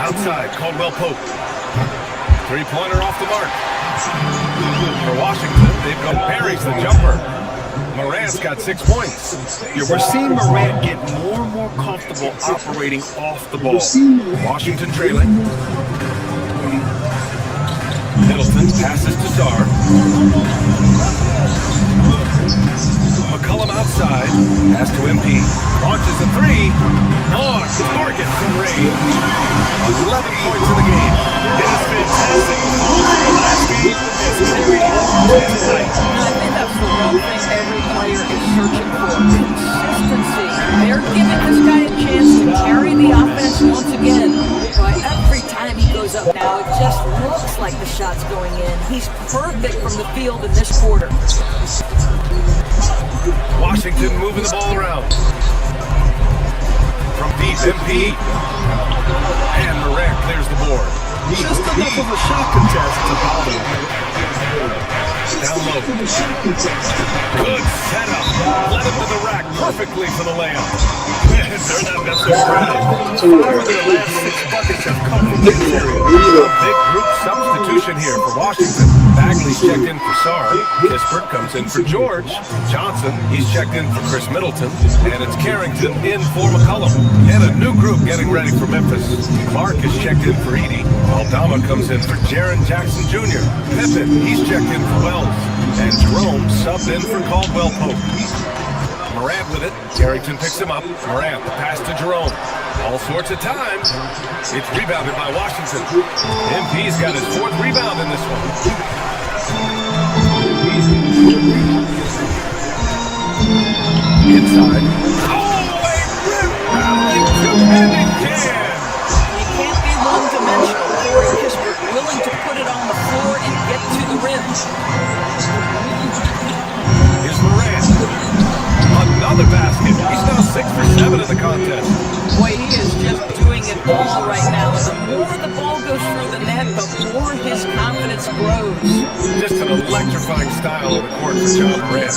Outside, Caldwell-Pope. Three-pointer off the mark. For Washington, they've got Perry's the jumper. Morant's got 6 points. Yeah, we're seeing Morant get more and more comfortable operating off the ball. Washington trailing. Middleton passes to Sarr. McCollum outside. Pass to MP. Launches a 3. On target from range. 11 points in the game. It is fantastic. The last game is carried on tonight. I think that's the one thing every player is searching for. Consistency. They're giving this guy a chance to carry the offense once again. But every time he goes up now, it just looks like the shot's going in. He's perfect from the field in this quarter. Washington moving the ball around. From deep, MP. And Morant clears the board. Just enough of a shot contest to bother him. Down low. Good setup. Led him to the rack perfectly for the layup. They're not messing around. 5 of their last 6 buckets have come from this area. A big group substitution here for Washington. Bagley's checked in for Sarr. Kispert comes in for George. Johnson, he's checked in for Chris Middleton. And it's Carrington in for McCollum. And a new group getting ready for Memphis. Clark is checked in for Edey. Aldama comes in for Jaren Jackson Jr. Pippen, he's checked in for Wells. And Jerome subbed in for Caldwell-Pope. Morant with it. Carrington picks him up. Morant, the pass to Jerome. All sorts of time. It's rebounded by Washington. MP's got his 4th rebound in this one. Inside. Oh, a rebounding two-handed jam. You can't be one-dimensional. Corey Kispert willing to put it on the floor and get to the rim. Here's Morant. Another basket. He's now 6 for 7 in the contest. Boy, he is just doing it all right now. The more the ball goes through the net, the more his confidence grows. Just an electrifying style on the court for John Morant.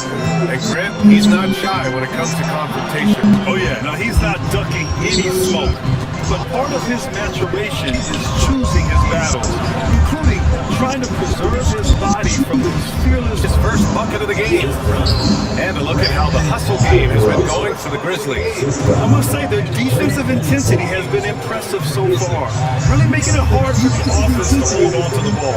And Grant, he's not shy when it comes to confrontation. Oh yeah, no, he's not ducking any smoke. But part of his maturation is choosing his battles, including trying to preserve his body from those fearless. His first bucket of the game. And a look at how the hustle game has been going for the Grizzlies. I must say their defensive intensity has been impressive so far, really making it hard for the offense to hold on to the ball.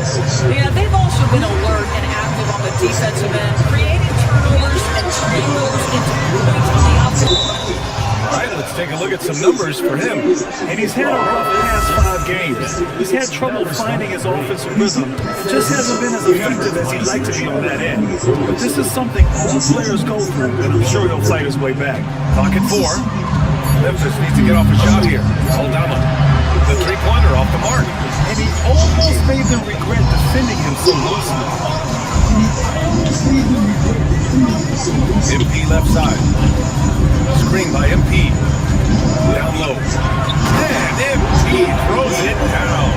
Yeah, they've also been alert and active on the defensive end, creating turnovers and turning those into points on the offense. All right, let's take a look at some numbers for him. And he's had a rough past 5 games. He's had trouble finding his offensive rhythm. Just hasn't been as effective as he'd like to be on that end. But this is something all players go through, and I'm sure he'll fight his way back. Pocket 4. Memphis needs to get off a shot here. Aldama. The 3-pointer off the mark. And he almost made them regret defending him so loosely. MP left side. Screen by MP. Down low. And MP throws it down.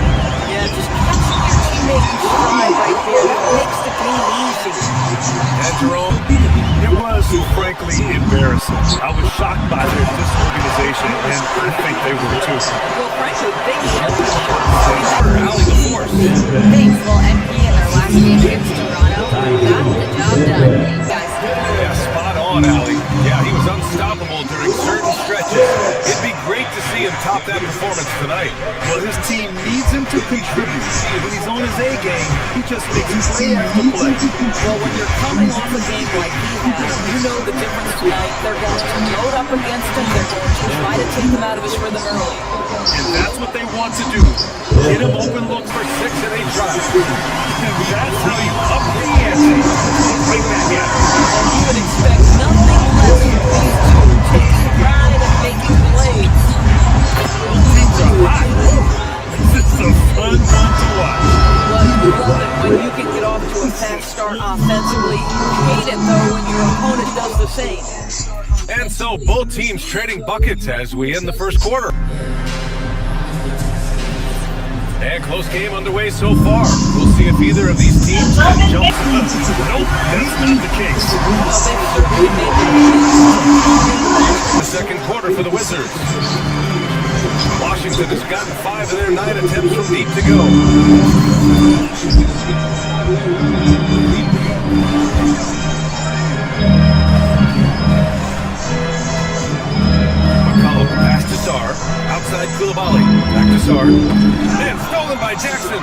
Yeah, just catching your teammate in stride right there. That makes the game easy. And Jerome. It was, frankly, embarrassing. I was shocked by their disorganization, and I think they were too. Well, frankly, they should be Rally the force. Thanks, well, MP in their last game against Toronto got the job done. You guys did. Yeah, spot on, Allie. Yeah, he was unstoppable during certain stretches. It'd be great to see him top that performance tonight. Well, his team needs him to contribute. When he's on his A game, he just makes play after play. Well, when you're coming off a game like he has, you know the difference tonight. They're going to load up against him. They're going to try to take him out of his rhythm early. And that's what they want to do. Get him open looks for 6 and 8 tries. And that's how you up the ante. Bring that again. You would expect nothing less from these two, taking pride in making plays. Both teams are hot. This is a fun one to watch. Well, you love it when you can get off to a fast start offensively. You hate it, though, when your opponent does the same. And so both teams trading buckets as we end the first quarter. And close game underway so far. We'll see if either of these teams can jump. Nope, that's not the case. Well, they've certainly made The second quarter for the Wizards. Washington has gotten 5 of their 9 attempts from deep to go. McCollum pass to Sarr. Outside Koulibaly. Back to Sarr. And stolen by Jackson.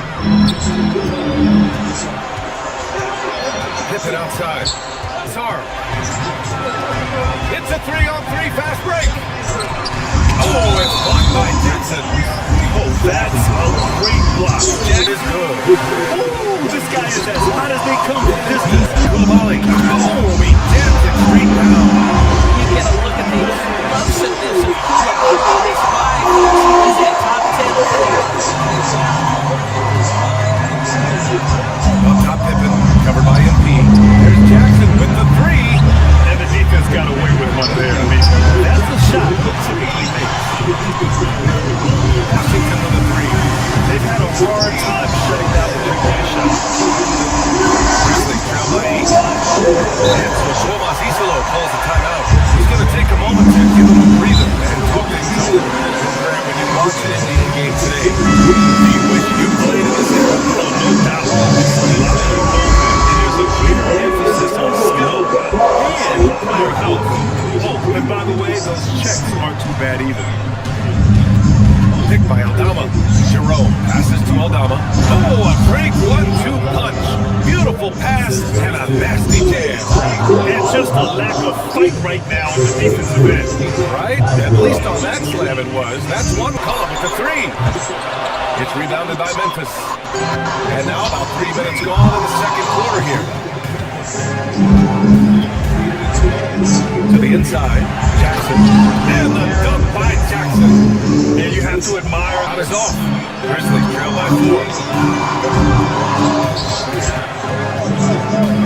Pippen outside. Sarr. It's a 3-on-3 fast break. Oh, it's blocked by Jackson. Oh, that's a great block. That is good. Oh, this guy is as hot as they come from distance. Koulibaly. Oh, he jammed it straight down. You get a look at the explosiveness of Koulibaly. This 5 is a top 10 player. Up top, Pippen, covered by MP. There's Jackson with the 3. And the defense got away with one there. I mean, that's the shot that typically makes. Washington with the 3. They've had a hard time shutting down the three-point shot. Grizzlies trail by 8. And so Tomas Isolo calls a timeout. He's going to take a moment to give him a breather and talk things over. When you watch an NBA game today, do you wish you played in this era? Oh, no doubt. It's a lot of movement, and there's a greater emphasis on skill and player health. Oh, and by the way, those checks aren't too bad either. Picked by Aldama. Jerome passes to Aldama. Oh, a great 1-2 punch. Beautiful pass and a nasty jam. And just a lack of fight right now in the defensive end. Right? At least on that slam it was. That's one column with the 3. It's rebounded by Memphis. And now about 3 minutes gone in the second quarter here. To the inside, Jackson. And the dunk by Jackson. And you have to admire Out is off. Grizzlies trail by 4.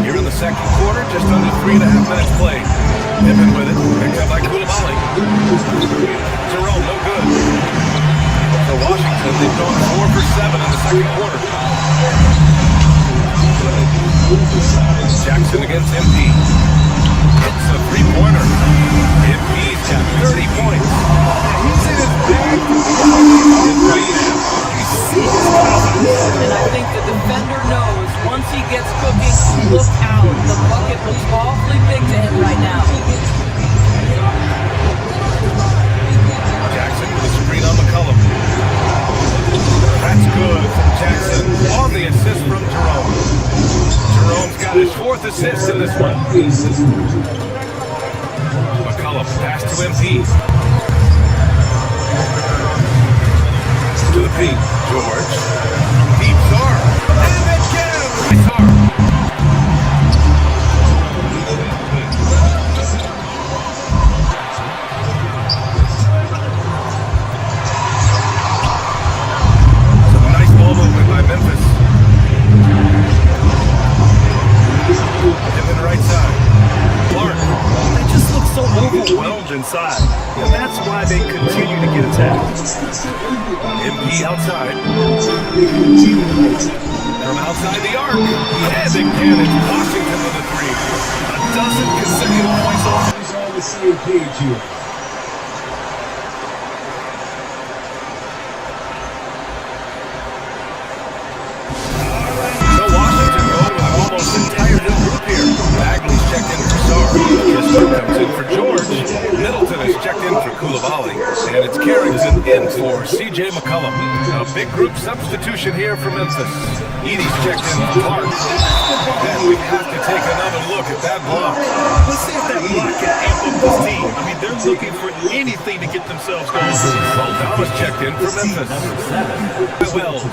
Here in the second quarter, just under 3.5 minutes played. Pippen with it, picked up by Koulibaly. Jerome, no good. For Washington, they've gone 4 for 7 in the second quarter. Jackson against MP. It's a 3-pointer. MP's got 30 points. He's in his bag right now. And I think the defender knows once he gets cooking, look out. The bucket looks awfully big to him right now. Jackson with a screen on McCollum. That's good from Jackson on the assist from Jerome. Jerome's got his 4th assist in this one. McCollum pass to MP. To the P. George. Deep Sarr. And again! Sarr. Some nice ball movement by Memphis. Him in the right side. Clark. They just look so overwhelmed inside. And that's why they continue to get attacked. MP outside. From outside the arc. And again, it's Washington with a 3. A dozen consecutive points off. He's on the same page here. So Washington going with an almost entire new group here. Bagley's checked in for Sarr. Kessler comes in for George. Middleton is checked in for Koulibaly. And it's Carrington in for C.J. McCollum. A big group substitution here for Memphis. Edie's checked in for Clark. And We have to take another look at that block. Let's see if that block can amp up this team. I mean, they're looking for anything to get themselves going. Thomas checked in for Memphis. Wells.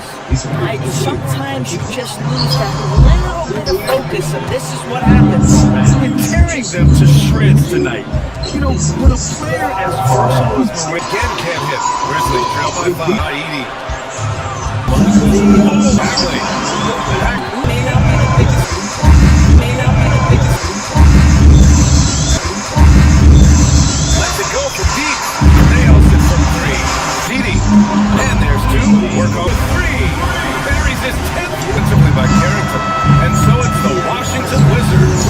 Right, sometimes you just lose that little bit of focus, and this is what happens. And tearing them to shreds tonight. You know, when a player as versatile as Morant Again can't hit. Grizzlies trail by 5. Edie. Bagley. May not be the biggest. May not be the biggest. Lets it go from deep. Nails it from 3. Edie. And there's 2. Work on 3. Buries his 10th defensively by Carrington. And so it's the Washington Wizards.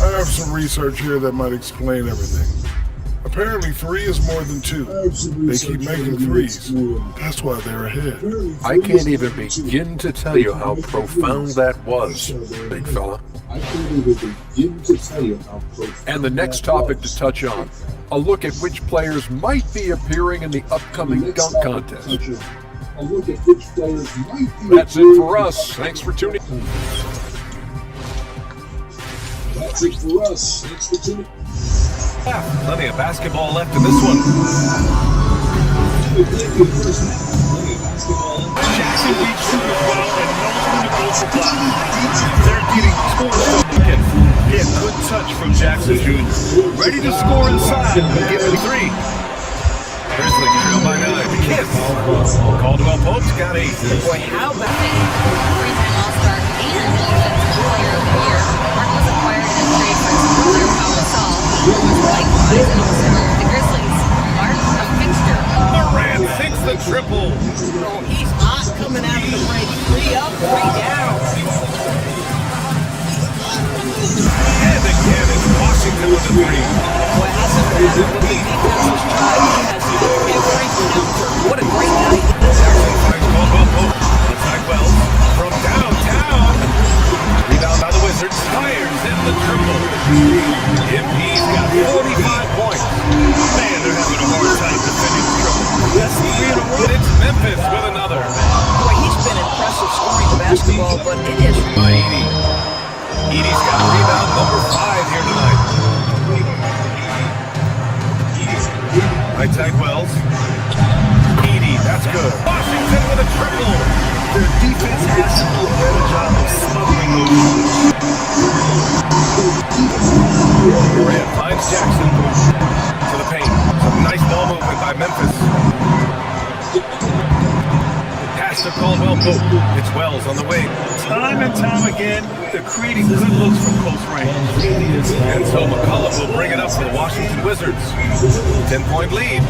I have some research here that might explain everything. Apparently 3 is more than 2. They keep making 3s. That's why they're ahead. I can't even begin to tell you how profound that was, big fella. And the next topic to touch on, a look at which players might be appearing in the upcoming dunk contest. That's it for us. Thanks for tuning in. That's it for us. Thanks for tuning in. Plenty of basketball left in this one. Jackson beats super well and knows when to go for blocks. They're getting scores. Yeah, good touch from Jackson Jr. Ready to score inside. Give him 3. Grizzlies trail by 9. The Kids. Caldwell Pope's got 8. Boy, how about Three-time All-Star and Defensive Player of the Year. Mark was acquired in a trade for his brother, Pau Gasol, who was likewise an All-Star with the Grizzlies. Mark, a fixture. Morant sinks the triple. Oh, he's hot coming out of the break. 3 up, 3 down. And again, it's Washington with the 3. Boy, hasn't been with the defense has tried. He has every counter. What a great night. Jackson finds Caldwell Pope. Inside Wells from downtown. Rebound by the Wizards. Fires in the triple. MP's got 45 points. Man, they're having a hard time defending the triple. That's 3 in a row. It's Memphis with another. Boy, he's been impressive scoring basketball, but it is. By Edie. Edie's got rebound number 5 here tonight. Right side Wells. Edie, that's good. Washington with a triple. Their defense has to do a better job of smothering those shots. Morant finds Jackson to the paint. Some nice ball movement by Memphis. Pass to Caldwell Pope. It's Wells on the wing. Time and time again, they're creating good looks from close range. And so McCullough will bring it up for the Washington Wizards. 10-point lead.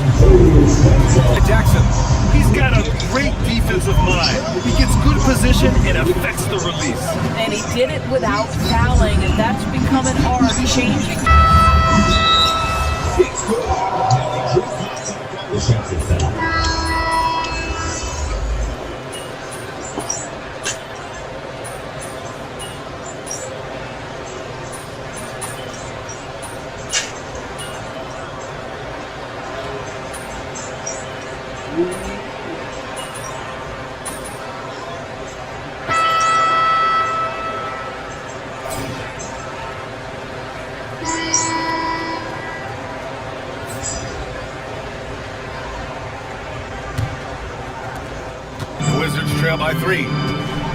Jackson. He's got a great defensive mind. He gets good position and affects the release. And he did it without fouling, and that's becoming hard. Changing. The Wizards trail by 3.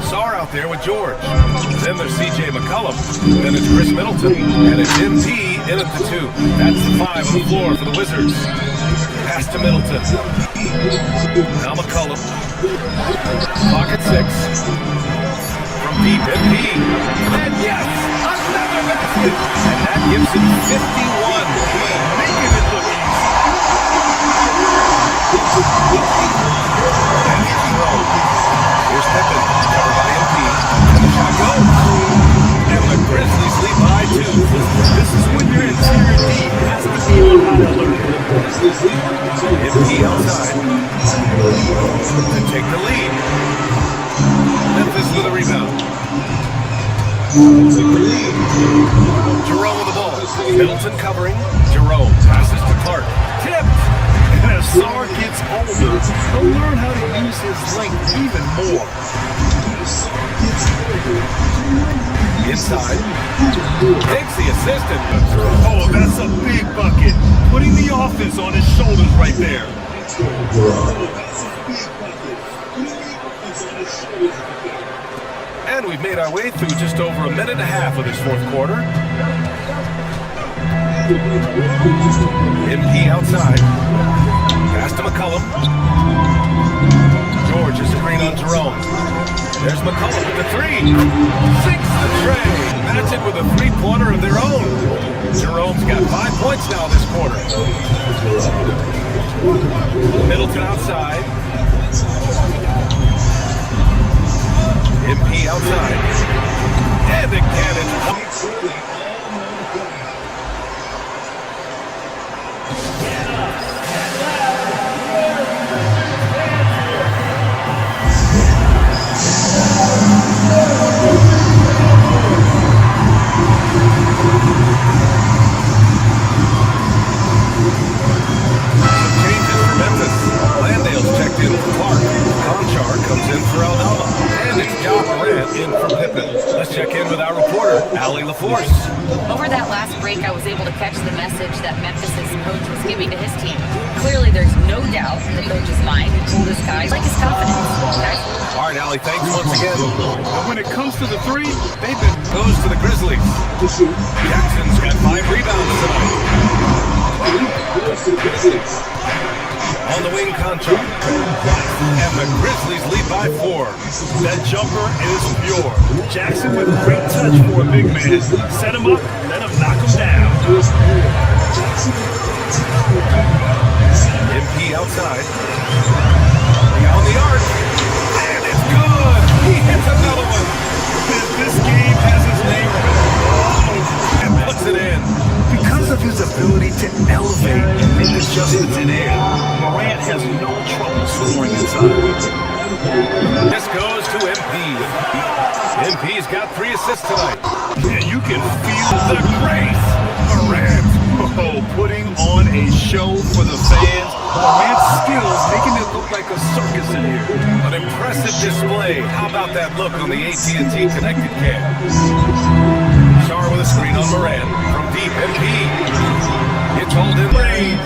Sarr out there with George. Then there's C.J. McCollum. Then it's Chris Middleton. And it's MP in at the 2. That's the 5 on the floor for the Wizards. Pass to Middleton. Now McCollum. Pocket 6. From deep, MP. And yes! Another basket! And that gives him 51. Making it look easy. And here's Rose. Here's Pippen, covered by MP. And the shot goes. And the Grizzlies lead by 2. This is when your interior D has to be on high alert. MP outside to take the lead. Memphis with a rebound. Jerome with the ball. Middleton covering. Jerome passes to Clark. Tipped. And as Sarr gets older, he'll learn how to use his length even more. Inside. Takes the assistant. Oh, that's a big bucket. Putting the offense on his shoulders right there. And we've made our way through just over a minute and a half of this fourth quarter. MP outside. Pass to McCollum. George is screen on Jerome. There's McCollum with the three. Sinks the tray. Match it with a three-pointer of their own. Jerome's got 5 points now this quarter. Middleton outside. MP outside. And again it's... Checked in for Clark. Conchar comes in for Aldama. And it's Ja Morant in for Pippen. Let's check in with our reporter, Allie LaForce. Over that last break, I was able to catch the message that Memphis's coach was giving to his team. Clearly, there's no doubt in the coach's mind who this guy like his confidence. Guys. All right, Allie, thanks once again. But when it comes to the three, they've been goes to the Grizzlies. Jackson's got 5 rebounds tonight. On the wing, Conchar. And the Grizzlies lead by 4. That jumper is pure. Jackson with great touch for a big man. Set him up, let him knock him down. MP outside. Beyond the arc. And it's good. He hits another one. This game has his name and puts it in. Because of his ability to elevate and make adjustments in air, Morant has no trouble scoring inside. This goes to MP. MP's got 3 assists tonight. And you can feel the grace. Morant, putting on a show for the fans. Morant's skills making it look like a circus in here. An impressive display. How about that look on the AT&T connected cam? Sarr with a screen on Morant from deep. MP. It's hold in lane.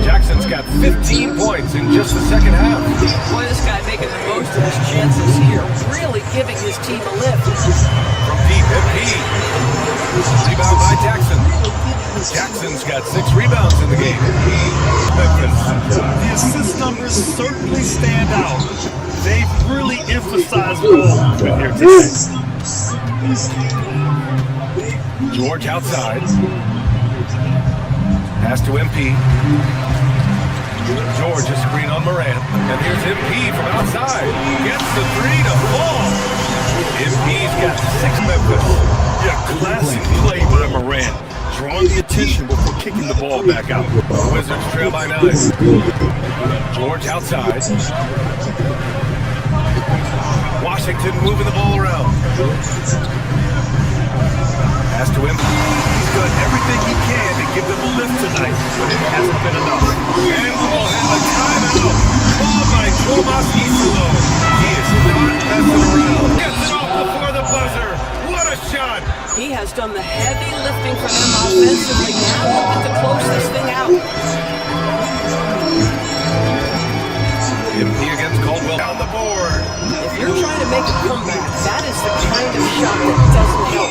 Jackson's got 15 points in just the second half. Boy, this guy making the most of his chances here. Really giving his team a lift. From deep, MP. Rebound by Jackson. Jackson's got 6 rebounds in the game. The assist numbers certainly stand out. They've really emphasized ball movement here today. George outside. Pass to MP. George a screen on Morant. And here's MP from outside. Gets the 3 to fall. MP's got 6 Memphis. Yeah, classic play by Morant. Drawing the attention before kicking the ball back out. The Wizards trail by 9. George outside. Washington moving the ball around. Pass to him. He's done everything he can to give them a lift tonight, but it hasn't been enough. And we'll have a timeout. Ball by Tomas Isolo. He is not messing around. Gets it off before the buzzer. What a shot. He has done the heavy lifting for them offensively. Now looking to close this thing out. MP against Caldwell on the board. If you're trying to make a comeback, that is the kind of shot that doesn't help.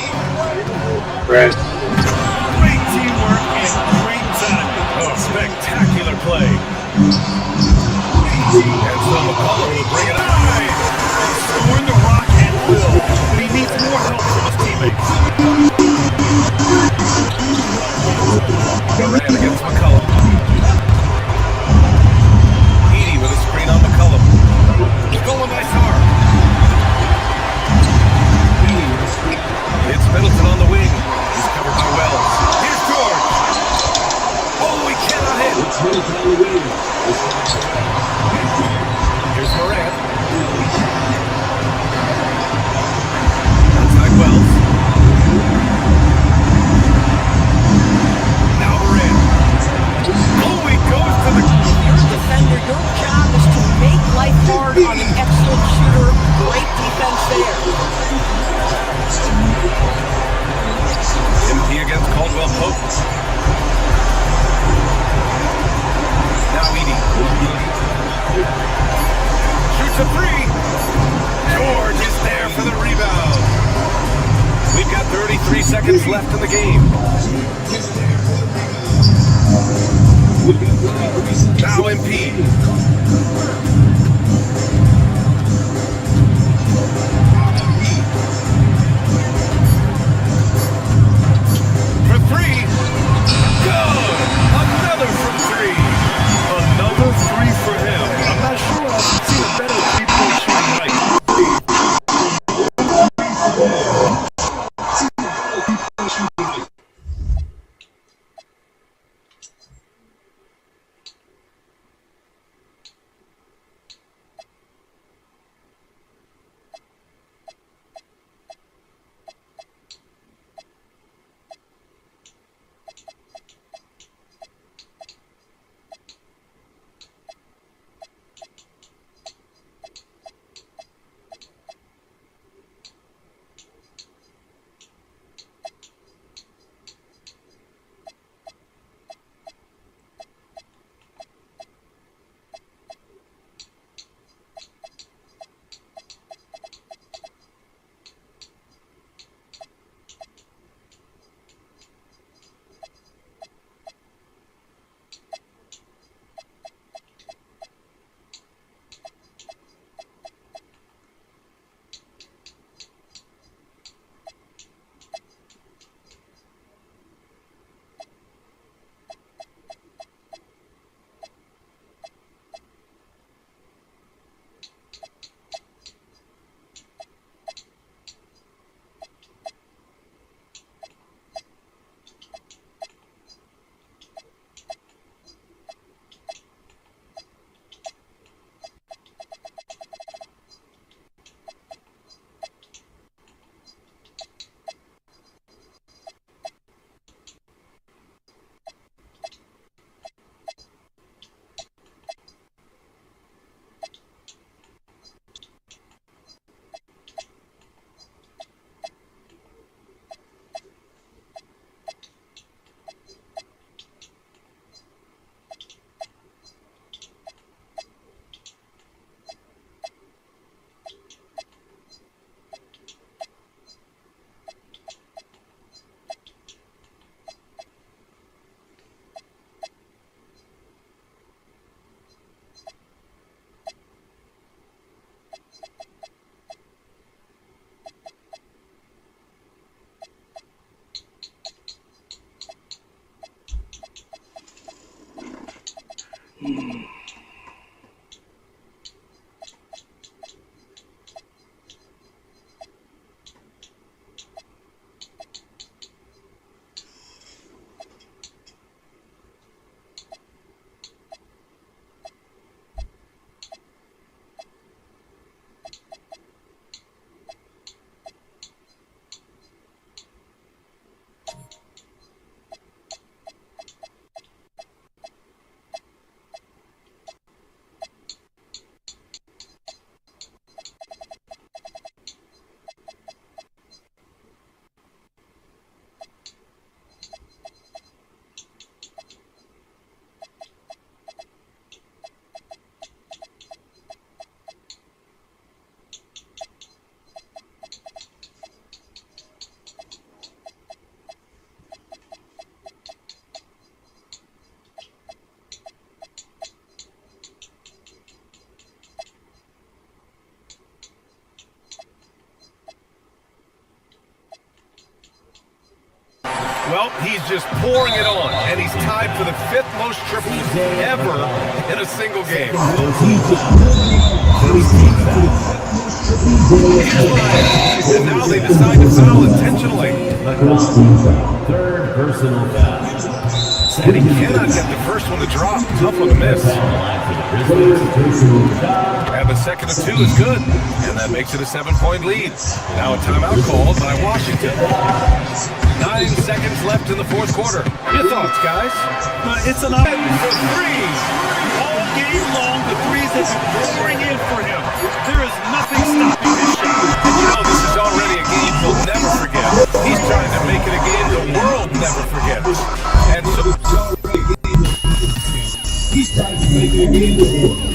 Great teamwork and great time. Oh, spectacular play. And so McCollum will bring it up. Scoring the rock at will, but he needs more help from his teammates. Morant against McCollum. Edie with a screen on McCollum. Stolen by Sarr. It's Middleton on the wing. He's covered by Wells. Here's George. Oh, he cannot hit. Here's Morant. Outside Wells. Now Morant. Oh, he goes to the... You're a defender. Your job is to make life hard on an excellent shooter. Great defense there. Empty against Caldwell Pope. Now Edey. Shoots a three. George is there for the rebound. We've got 33 seconds left in the game. Now Embiid. For three. Good. Another from three. Another three for him. I'm not sure I've seen a better three-point shooting night. Well, he's just pouring it on, and he's tied for the 5th most triples ever in a single game. And now they decide to foul intentionally. Third personal foul. And he cannot get the first one to drop. Tough one to miss. And the second and 2 is good. And that makes it a 7-point lead. Now a timeout called by Washington. 9 seconds left in the fourth quarter. Your thoughts, guys? It's an option for threes. All game long, the threes have been pouring in for him. There is nothing stopping his shot. And you know this is already a game he'll never forget. He's trying to make it a game the world never forgets. And so... He's trying to make it a game the world.